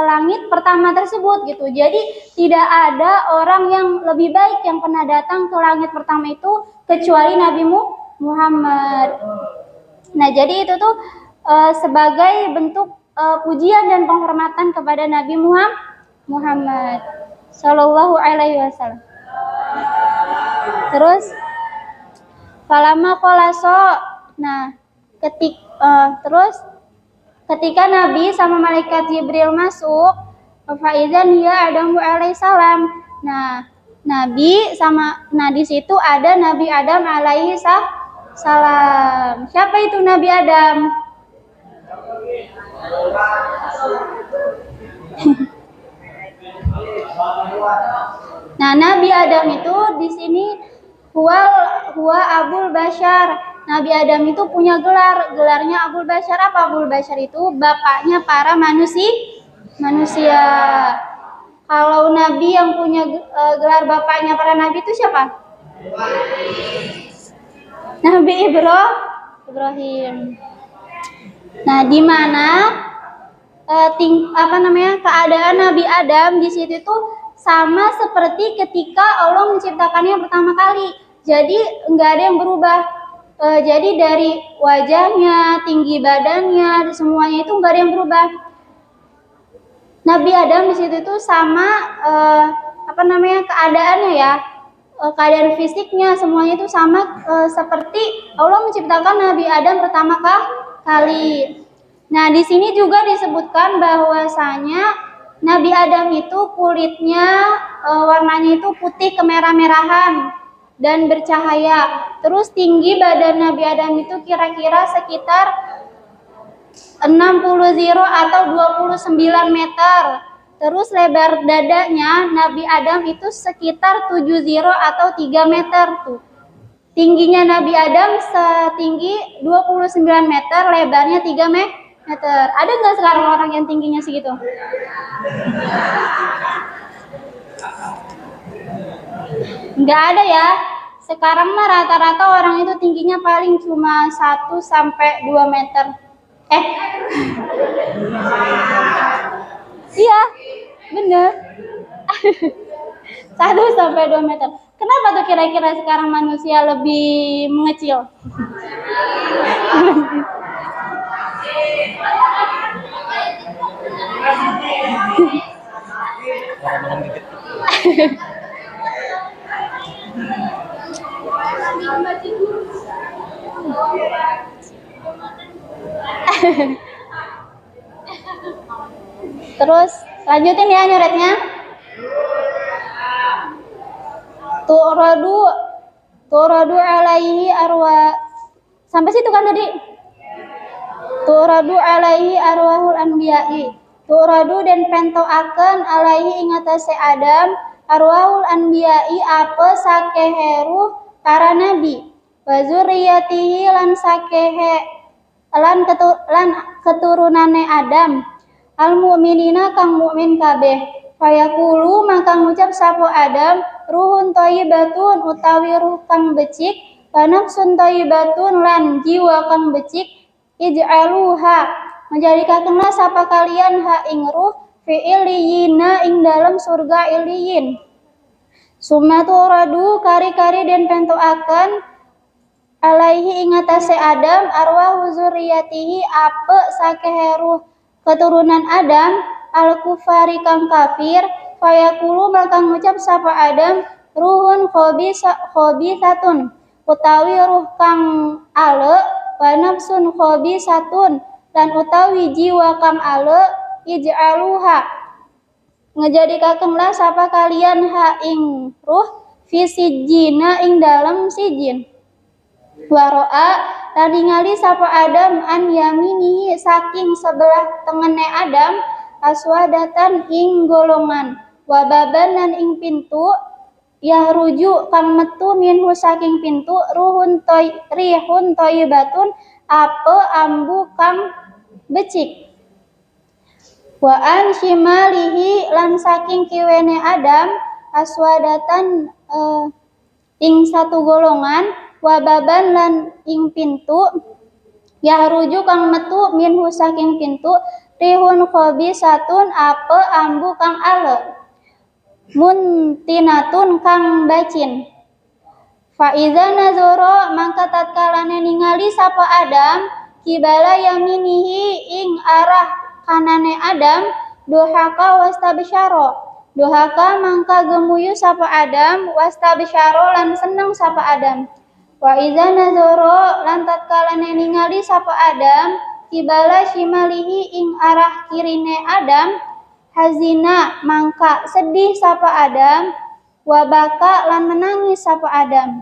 langit pertama tersebut gitu. Jadi tidak ada orang yang lebih baik yang pernah datang ke langit pertama itu kecuali Nabi Muhammad. Nah, jadi itu tuh sebagai bentuk pujian dan penghormatan kepada Nabi Muhammad Shallallahu Alaihi Wasallam. Terus falama kholaso. Nah, ketika Nabi sama malaikat Jibril masuk, faizan ya Adamu alaihissalam. Nah, di situ ada Nabi Adam alaihi salam. Siapa itu Nabi Adam? Nah, Nabi Adam itu di sini huwa Abul Bashar. Nabi Adam itu punya gelarnya Abul Bashar. Apa Abul Bashar itu? Bapaknya para manusia. Kalau Nabi yang punya gelar bapaknya para nabi itu siapa? Nabi Ibrahim. Nah, di mana keadaan Nabi Adam di situ tuh sama seperti ketika Allah menciptakannya pertama kali. Jadi enggak ada yang berubah. Jadi dari wajahnya, tinggi badannya, semuanya itu enggak ada yang berubah. Nabi Adam di situ tuh sama keadaannya ya. Keadaan fisiknya semuanya itu sama seperti Allah menciptakan Nabi Adam pertama kali. Nah, di sini juga disebutkan bahwasanya Nabi Adam itu kulitnya warnanya itu putih kemerah-merahan dan bercahaya. Terus tinggi badan Nabi Adam itu kira-kira sekitar 60 atau 29 meter. Terus lebar dadanya Nabi Adam itu sekitar 70 atau 3 meter tuh. Tingginya Nabi Adam setinggi 29 meter, lebarnya 3 meter. Ada nggak sekarang orang yang tingginya segitu? Nggak ada ya. Sekarang mah rata-rata orang itu tingginya paling cuma 1 sampai 2 meter. Iya, bener. 1 sampai 2 meter. Kenapa tuh kira-kira sekarang manusia lebih mengecil? Terus lanjutin ya nyoretnya. Turadu alaihi arwa. Sampai situ kan tadi? Turadu alaihi arwahul anbiya'i. Turadu dan pentoaken alaihi ingatase Adam arwahul anbiya'i apa sakeheru para nabi. Wa zurriyatihi lan sakehe lan keturunane Adam. Al mu'minina kang mukmin kabeh. Fayaqulu maka ngucap sapa Adam ruhun thayyibatun utawi ruh kang becik wa nafsun thayyibatun lan jiwa kang becik ij'aluha menjadikakenlah sapa kalian ha ing ruh fi illiyina ing dalam surga iliyin. Sumatu radu kari-kari den pentoaken alaihi ingatase Adam arwahu zurriyatihi ape sakeheruh keturunan Adam al-kufari kang kafir fayaqulu maka ngucap sapa Adam ruhun khabisatun utawi ruh kang ale wa nafsun khabisatun dan utawi jiwa kang ale ij'aluha ngejadikakenlah sapa kalian ha ing ruh fi sijjina ing dalam sijin waro'a lan ningali sapa Adam an yaminihi saking sebelah tengene Adam aswadatan ing golongan wababan lan ing pintu yahruju kang metu minhu saking pintu rihun thayyibatun ape ambu kang becik wa an shimalihi lan saking kiwene Adam aswadatan ing satu golongan wababan lan ing pintu yahruju kang metu minhu saking pintu rihun khabisatun ape ambu kang ale muntinatun kang bacin fa iza nazara mangka tatkalane ningali sapa Adam kibala yaminihi ing arah kanane Adam dohaka mangka gemuyu sapa Adam wastabsyara lan seneng sapa Adam wa iza nazara lan tatkalane ningali sapa Adam kibala shimalihi ing arah kirine Adam hazina mangka sedih sapa Adam wabaka lan menangis sapa Adam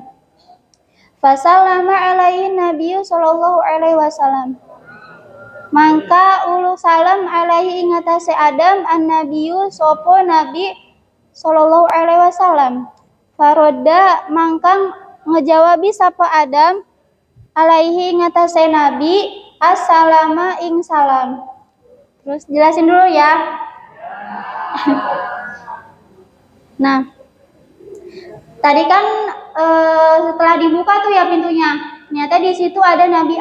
fasallama alaihi nabiyyu sallallahu alaihi wasallam mangka ulu salam alaihi ing atase Adam an nabiyyu sapa nabi sallallahu alaihi wasallam farodda mangka ngejawabi sapa Adam alaihi ing atase nabi assalama ing salam. Terus jelasin dulu ya. Nah, tadi kan setelah dibuka tuh ya pintunya, ternyata di situ ada Nabi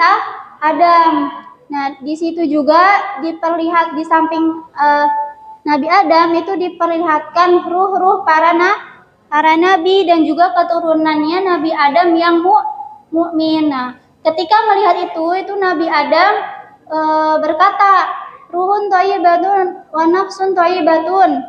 Adam. Nah, di situ juga diperlihat di samping Nabi Adam itu diperlihatkan ruh-ruh para nabi dan juga keturunannya Nabi Adam yang mukmin. Nah, ketika melihat itu Nabi Adam berkata, ruhun thayyibatun wa nafsun thayyibatun.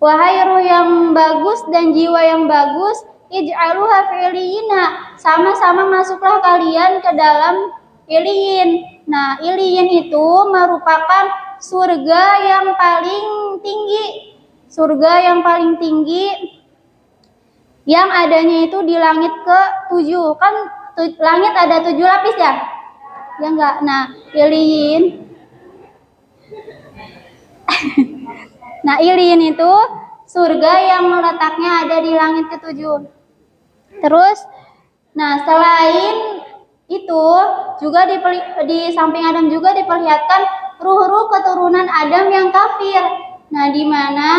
Wahai ruh yang bagus dan jiwa yang bagus, ij'aluha fi iliyina. Sama-sama masuklah kalian ke dalam iliyin. Nah, iliyin itu merupakan surga yang paling tinggi. Surga yang paling tinggi yang adanya itu di langit ke-7. Kan langit ada 7 lapis ya? Ya enggak? Nah, iliyin. Nah, iliyin itu surga yang letaknya ada di langit ke-7. Terus, nah selain itu juga di samping Adam juga diperlihatkan ruh-ruh keturunan Adam yang kafir. Nah, di mana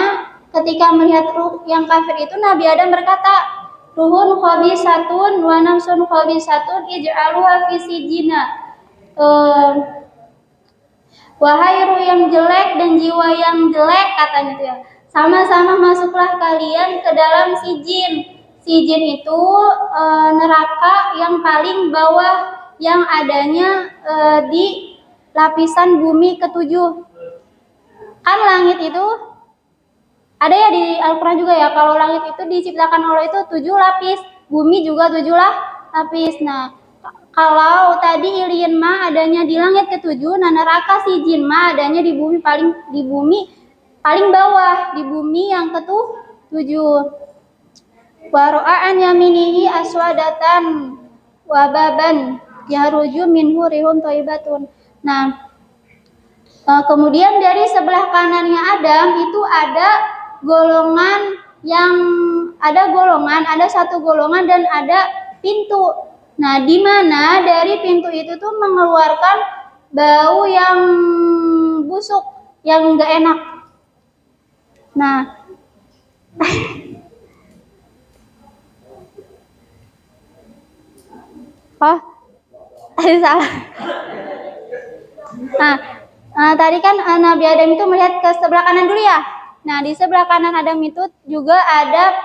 ketika melihat ruh yang kafir itu Nabi Adam berkata, ruhun khabisatun wa nafsun khabisatun ij'aluha fi sijina. Wahai ruh yang jelek dan jiwa yang jelek, katanya itu ya, sama-sama masuklah kalian ke dalam sijin. Sijin itu neraka yang paling bawah yang adanya di lapisan bumi ketujuh. Kan langit itu ada ya di Al-Quran juga ya, kalau langit itu diciptakan Allah itu 7 lapis, bumi juga 7 lapis. Nah, kalau tadi Ilien mah adanya di langit ketujuh, nah neraka sijin mah adanya di bumi paling bawah, di bumi yang ketujuh. Wa ra'an yaminihi aswadatan wa baban yahruju minhu rihun thayyibatun. Nah, kemudian dari sebelah kanannya Adam itu ada satu golongan dan ada pintu. Nah, di mana dari pintu itu tuh mengeluarkan bau yang busuk, yang enggak enak. Nah, salah. Nah, tadi kan Nabi Adam itu melihat ke sebelah kanan dulu ya. Nah, di sebelah kanan Adam itu juga ada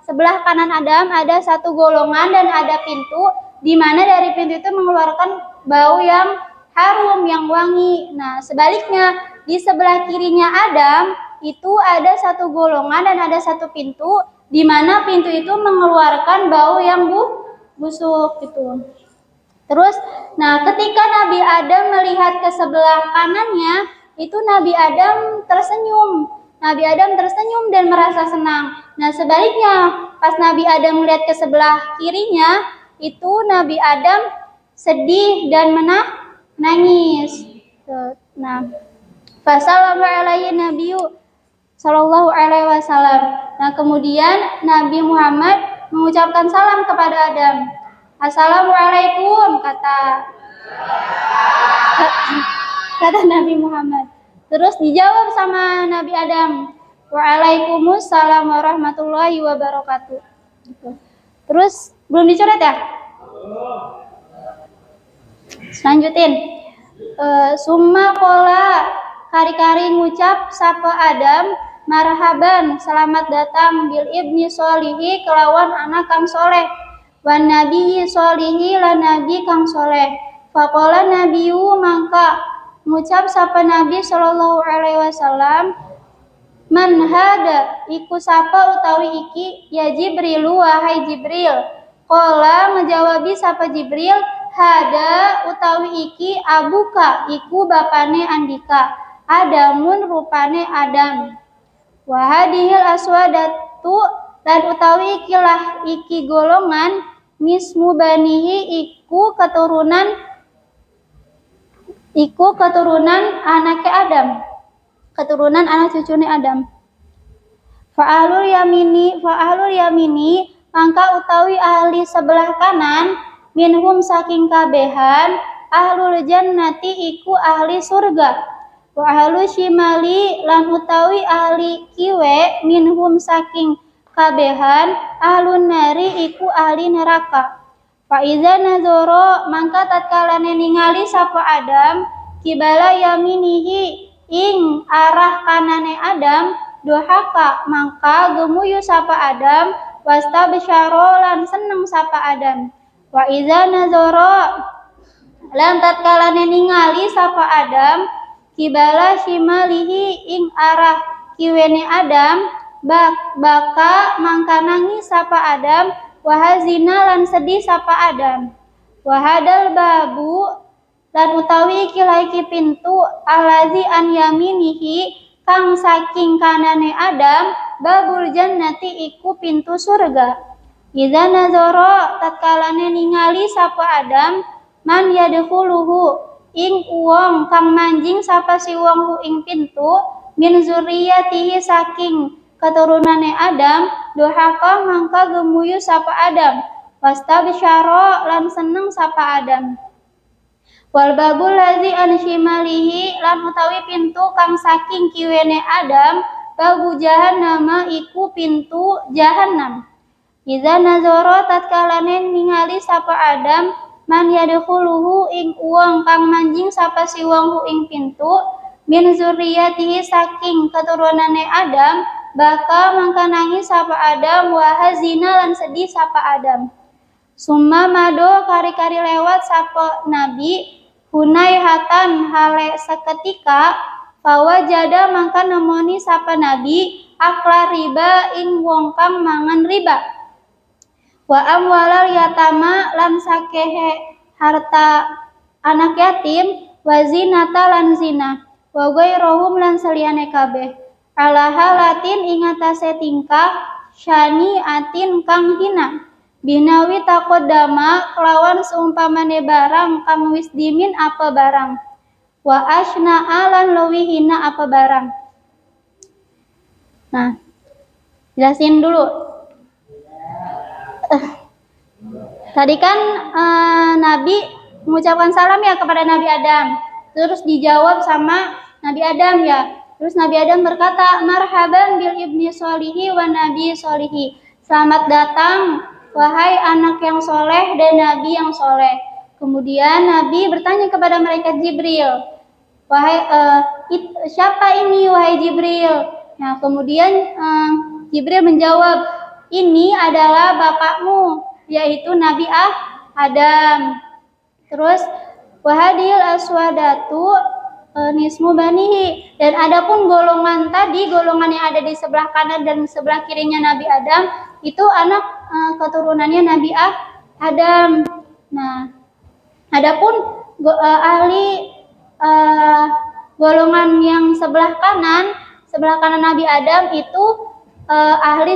sebelah kanan Adam ada satu golongan dan ada pintu, di mana dari pintu itu mengeluarkan bau yang harum, yang wangi. Nah, sebaliknya di sebelah kirinya Adam itu ada satu golongan dan ada satu pintu, di mana pintu itu mengeluarkan bau yang busuk gitu. Terus, nah ketika Nabi Adam melihat ke sebelah kanannya, itu Nabi Adam tersenyum. Nabi Adam tersenyum dan merasa senang. Nah, sebaliknya pas Nabi Adam melihat ke sebelah kirinya, itu Nabi Adam sedih dan menangis. Nah, fasallallahu alaihi nabiyyu sallallahu alaihi wasallam. Nah, kemudian Nabi Muhammad mengucapkan salam kepada Adam. Assalamualaikum, kata Nabi Muhammad. Terus dijawab sama Nabi Adam, waalaikumsalam warahmatullahi wabarakatuh. Terus belum dicoret ya? Lanjutin. Summa kola kari-kari ngucap sapa Adam, marhaban, selamat datang bil ibni solihi kelawan anak kang soleh. Wan nabi solihi lan nabi kang soleh. Faqala nabiyu mangka ngucap sapa Nabi sallallahu alaihi wasallam, man hada iku sapa utawi iki ya Jibril, wahai Jibril. Qala ngejawabi sapa Jibril, hada utawi iki abuka iku bapane Andika, Adamun rupane Adam. Wahadihil aswadatu dan utawi ikilah iki golongan mismu banihi iku keturunan anaknya Adam, keturunan anak cucunya Adam. Fa'alul yamini mangka utawi ahli sebelah kanan minhum saking kabehan ahlul jannati iku ahli surga. Wa ahlu shimali lan utawi ahli kiwe minhum saking kabehan ahlun nari iku ahli neraka. Fa iza nazoro mangka tatkalane ningali sapa Adam kibala yaminihi ing arah kanane Adam dohaka mangka gemuyu sapa Adam wasta bisyaro lan seneng sapa Adam. Wa iza nazoro lan tatkalane ningali sapa Adam kibala shimalihi ing arah kiwene Adam baka mangka nangis sapa Adam wahazina lan sedih sapa Adam. Wahadal babu lan utawi iki pintu alazi an yaminihi kang saking kanane Adam babul jannati iku pintu surga. Iza nazara tatkalane ningali sapa Adam man yadkhuluhu ing wong kang manjing sapa si wong ing pintu min zurriyatihi saking keturunane Adam dohaka mangka gemuyu sapa Adam Wastabsyara lan seneng sapa Adam. Wal babul ladzi an shimalihi lan utawi pintu kang saking kiwene Adam babu jahannama iku pintu jahanam. Iza nazara tatkalane ningali sapa Adam man yadkhuluhu ing uang kang manjing sapa si wong hu ing pintu min zurriyatihi saking keturunane Adam baka mangka nangis sapa Adam wa hazina lan sedih sapa Adam. Summa mado kari-kari lewat sapa Nabi hunaihatan hale seketika fawajada mangka nemoni sapa Nabi akla riba ing wong kang mangan riba wa amwalal yatama lan sakehe harta anak yatim wa zinata lan zina wa ghairuhum lan saliyane kabeh ala halatin ing atase tingkah syani atin kang hina binawi takodama kelawan seumpamane barang kang wis dimin apa barang wa asna lan luwih hina apa barang. Nah, jelasin dulu. Tadi kan Nabi mengucapkan salam ya kepada Nabi Adam. Terus dijawab sama Nabi Adam ya. Terus Nabi Adam berkata, "Marhaban bil ibni sholihi wa nabi sholihi." Selamat datang wahai anak yang soleh dan nabi yang soleh. Kemudian Nabi bertanya kepada malaikat Jibril, wahai siapa ini wahai Jibril? Nah kemudian Jibril menjawab, ini adalah bapakmu yaitu Nabi Adam. Terus wahadil aswadatu nismu banihi, dan adapun golongan tadi, golongan yang ada di sebelah kanan dan sebelah kirinya Nabi Adam itu anak keturunannya Nabi Adam. Nah, adapun ahli golongan yang sebelah kanan Nabi Adam itu ahli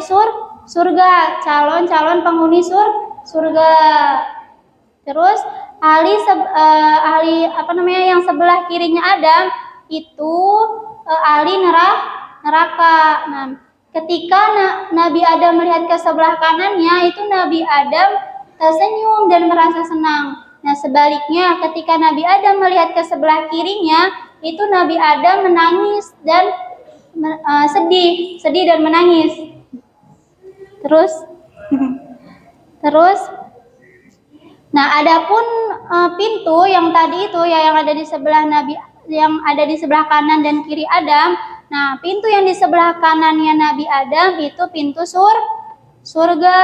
surga, calon penghuni surga. Terus ahli yang sebelah kirinya Adam itu ahli neraka. Nah, ketika Nabi Adam melihat ke sebelah kanannya, itu Nabi Adam tersenyum dan merasa senang. Nah, sebaliknya ketika Nabi Adam melihat ke sebelah kirinya, itu Nabi Adam menangis dan sedih dan menangis. Terus nah, adapun pintu yang tadi itu ya yang ada di sebelah Nabi, yang ada di sebelah kanan dan kiri Adam. Nah, pintu yang di sebelah kanannya Nabi Adam itu pintu surga.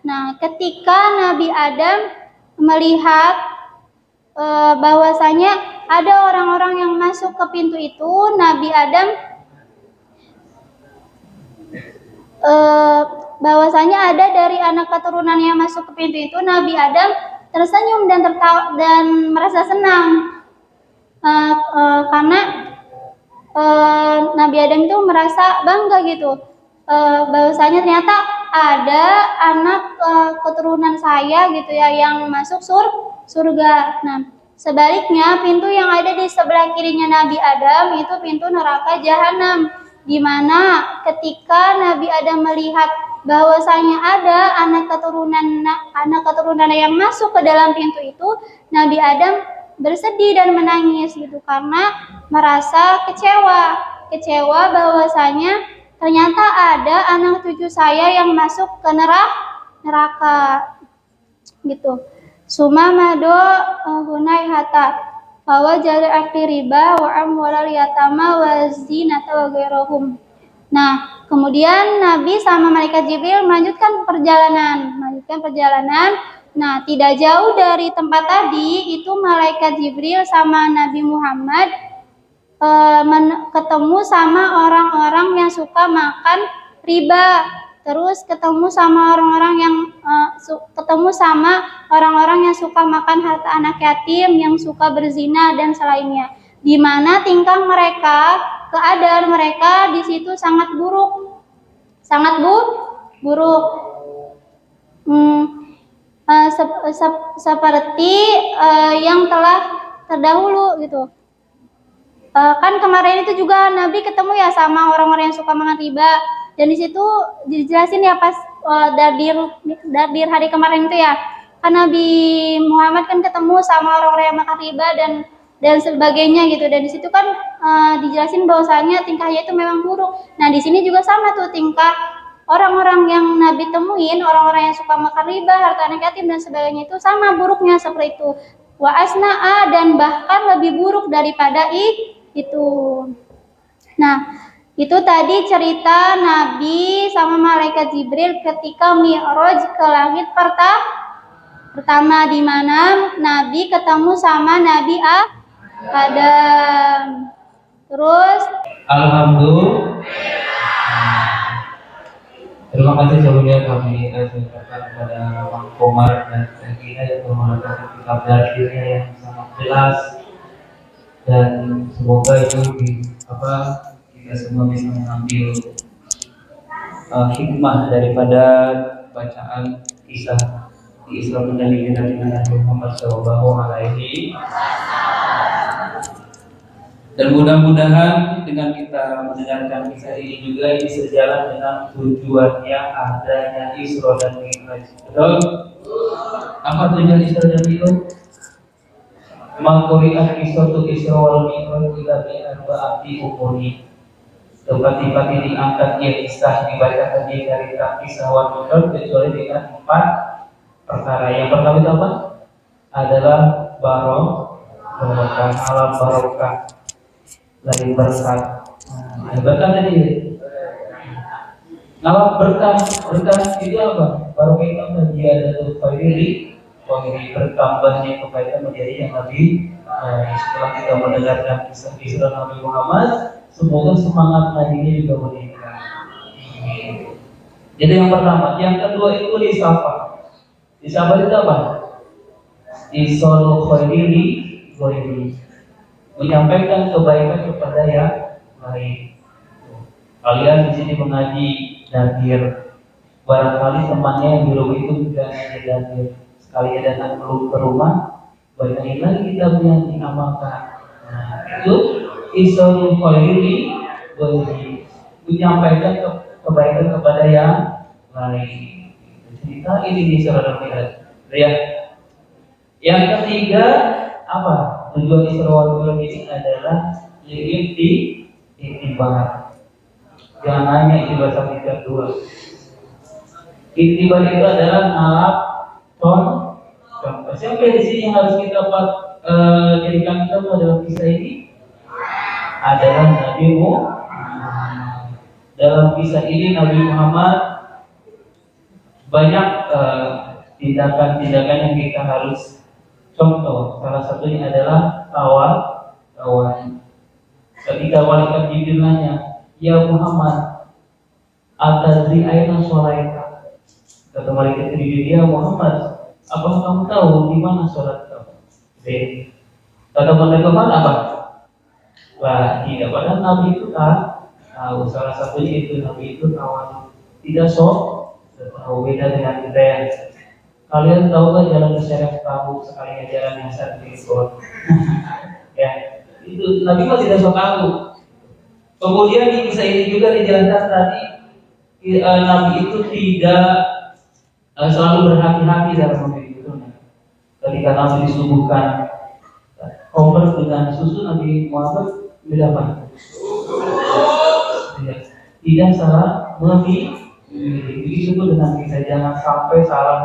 Nah, ketika Nabi Adam melihat bahwasanya ada orang-orang yang masuk ke pintu itu, Nabi Adam bahwasanya ada dari anak keturunan yang masuk ke pintu itu, Nabi Adam tersenyum dan tertawa dan merasa senang karena Nabi Adam itu merasa bangga gitu, bahwasanya ternyata ada anak keturunan saya gitu ya yang masuk surga. Nah, sebaliknya pintu yang ada di sebelah kirinya Nabi Adam itu pintu neraka jahanam, di mana ketika Nabi Adam melihat bahwasanya ada anak keturunan yang masuk ke dalam pintu itu, Nabi Adam bersedih dan menangis gitu karena merasa kecewa bahwasanya ternyata ada anak cucu saya yang masuk ke neraka gitu. Sumamado hunaihata bahwa jari akti riba wa amwalal yatama wa zinata wa ghairuhum. Nah, kemudian Nabi sama malaikat Jibril melanjutkan perjalanan. Nah, tidak jauh dari tempat tadi itu malaikat Jibril sama Nabi Muhammad ketemu sama orang-orang yang suka makan riba. Terus ketemu sama orang-orang yang suka makan harta anak yatim, yang suka berzina dan selainnya. Di mana tingkah mereka, keadaan mereka di situ sangat buruk. Seperti yang telah terdahulu gitu. Kan kemarin itu juga Nabi ketemu ya sama orang-orang yang suka makan riba, dan di situ dijelasin ya pas Dardir hari kemarin itu ya, kan Nabi Muhammad kan ketemu sama orang-orang yang makan riba dan sebagainya gitu, dan di situ kan dijelasin bahwasanya tingkahnya itu memang buruk. Nah di sini juga sama tuh, tingkah orang-orang yang Nabi temuin, orang-orang yang suka makan riba, harta anak yatim dan sebagainya itu sama buruknya seperti itu. Wa asna'a, dan bahkan lebih buruk daripada itu. Nah, itu tadi cerita Nabi sama malaikat Jibril ketika Mi'raj ke langit pertama, di mana Nabi ketemu sama Nabi Adam. Terus Alhamdulillah. Terima kasih sebelumnya kami ucapkan kepada Bang Komar dan Regina yang telah kitab Dardirnya yang sangat jelas, dan semoga itu kita semua bisa mengambil hikmah daripada bacaan kisah di Isra dan Mi'raj Nabi Muhammad SAW. Dan mudah-mudahan dengan kita mendengarkan kisah ini juga ini sejalan dengan tujuannya adanya Isra dan Mi'raj. Betul? Apa tujuan Isra dan Mi'raj? Maquri'at qissatu Isra wal Mi'raj ila bi'arba'ati umuri. Tempat-tempat diangkat kisah dibacakan dari kisah wal Mi'raj kecuali dengan 4 perkara. Yang pertama itu apa? Adalah barokah, alam barokah. Dari berkat, berkat tadi. Nama berkat itu apa? Barokah itu apa? Dia ada khairi, bertambahnya kebaikan menjadi yang lebih. Setelah kita mendengarkan kisah Nabi Muhammad, semoga semangat ngajinya juga meningkat. Jadi yang pertama, yang kedua itu disapa. Disapa itu apa? Isol khairi, menyampaikan kebaikan kepada yang lain. Kalian di sini mengaji Dardir, barangkali temannya yang di rumah itu juga ngaji Dardir. Sekali ada anak ke rumah, banyak lagi kita yang diamalkan. Nah, itu Isol khairi, menyampaikan kebaikan kepada yang lain. Cerita ini di Isra dan Mi'raj. Ya. Yang ketiga apa? Tujuan Isra wal Mi'raj ini adalah iktibar. Jangan hanya iktibar satu dan dua. Iktibar itu adalah ngalap contoh. Siapa di sini yang harus kita jadikan contoh dalam kisah ini? Adalah Nabi Muhammad. Dalam kisah ini Nabi Muhammad banyak tindakan-tindakan yang kita harus contoh. Salah satunya adalah kawan. Ketika malaikat Jibril nanya, "Ya Muhammad, atadri aina sholaita?" Kata malaikat Jibril, "Ya Muhammad, apakah kamu tahu di mana sholat kamu?" Kata malaikat apa? Lah, tidak. Padahal Nabi itu tahu. Salah satunya itu Nabi itu kawan. Tidak tahu, beda dengan kita yang kalian tahu kan jalan ke Syarif tahu sekalinya jalan yang satu itu. Ya, itu Nabi masih tidak tahu. Kemudian di kisah ini juga dijelaskan tadi Nabi itu tidak selalu berhati-hati dalam memilih itu. Ketika Nabi disuguhkan kompor dengan susu, Nabi Muhammad berapa? Tidak salah memilih. Jadi itu dengan kisah jangan sampai salah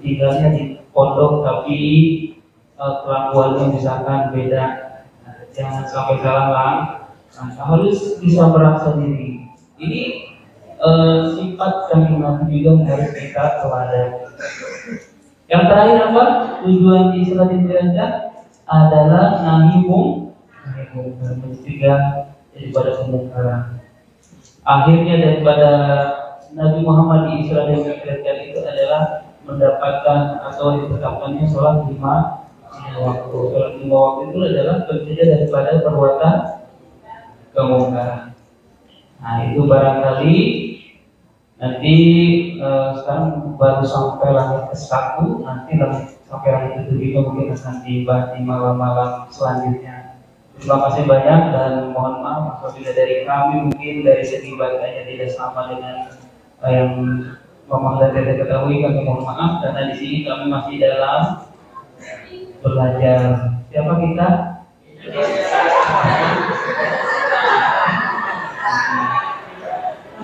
tinggalnya di pondok tapi kelakuannya misalkan beda. Jangan sampai salah harus bisa merasa diri. Ini sifat kami Nabi juga harus kita teladani. Yang terakhir apa? Tujuan Isra dan Mi'raj adalah mencegah daripada kemungkaran. Akhirnya daripada Nabi Muhammad di Isra dan Mi'raj itu adalah mendapatkan atau ditetapkannya sholat 5 waktu. Sholat 5 waktu itu adalah pencegah daripada perbuatan kemungkaran. Nah itu barangkali nanti sekarang baru sampai langit ke-1, nanti sampai langit ke-7 juga mungkin akan dibahas di malam-malam selanjutnya. Terima kasih banyak dan mohon maaf apabila dari kami mungkin dari segi bacanya tidak sama dengan Yang Mama dan Dede ketahui, kami mohon maaf karena di sini kami masih dalam belajar. Siapa kita?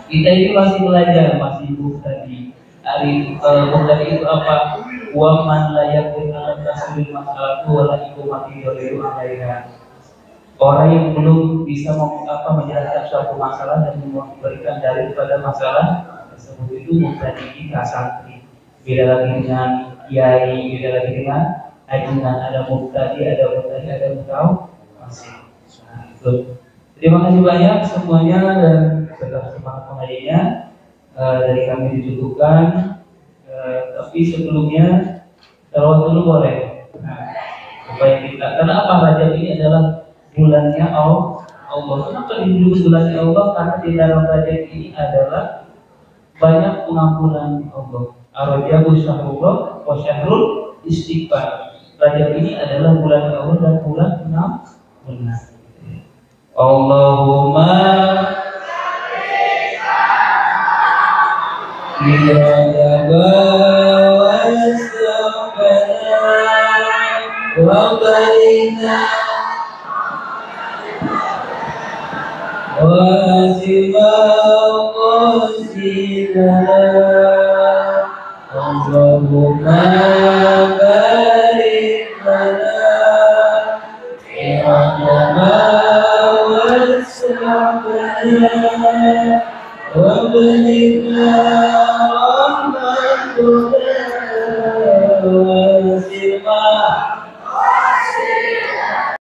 Kita itu masih belajar, masih tadi. Tadi itu apa? Wa man la yaqina tasbil masalatu wa la ikumati dalilu alaiha. Orang yang belum bisa menjelaskan suatu masalah dan memberikan dalil pada masalah tersebut itu mubtadi kita santri. Beda lagi dengan kiai, beda lagi dengan ajunan. Ada mubtadi, ada masih. Nah, itu. Terima kasih banyak semuanya dan segala semangat pengajiannya dari kami dicukupkan. Tapi sebelumnya salawat dulu boleh. Nah, supaya kita, karena apa, Rajab ini adalah bulannya Allah. Kenapa dijuluki bulannya Allah? Karena di dalam Rajab ini adalah banyak pengampunan Allah. Ar-Rajabu syahrullah wa syahrul istighfar. Rajab ini adalah bulan Allah dan bulan 6 Allahumma ya wa barina wa Allahumma barik lana Allahumma wasabana wa barik lana rahmatullah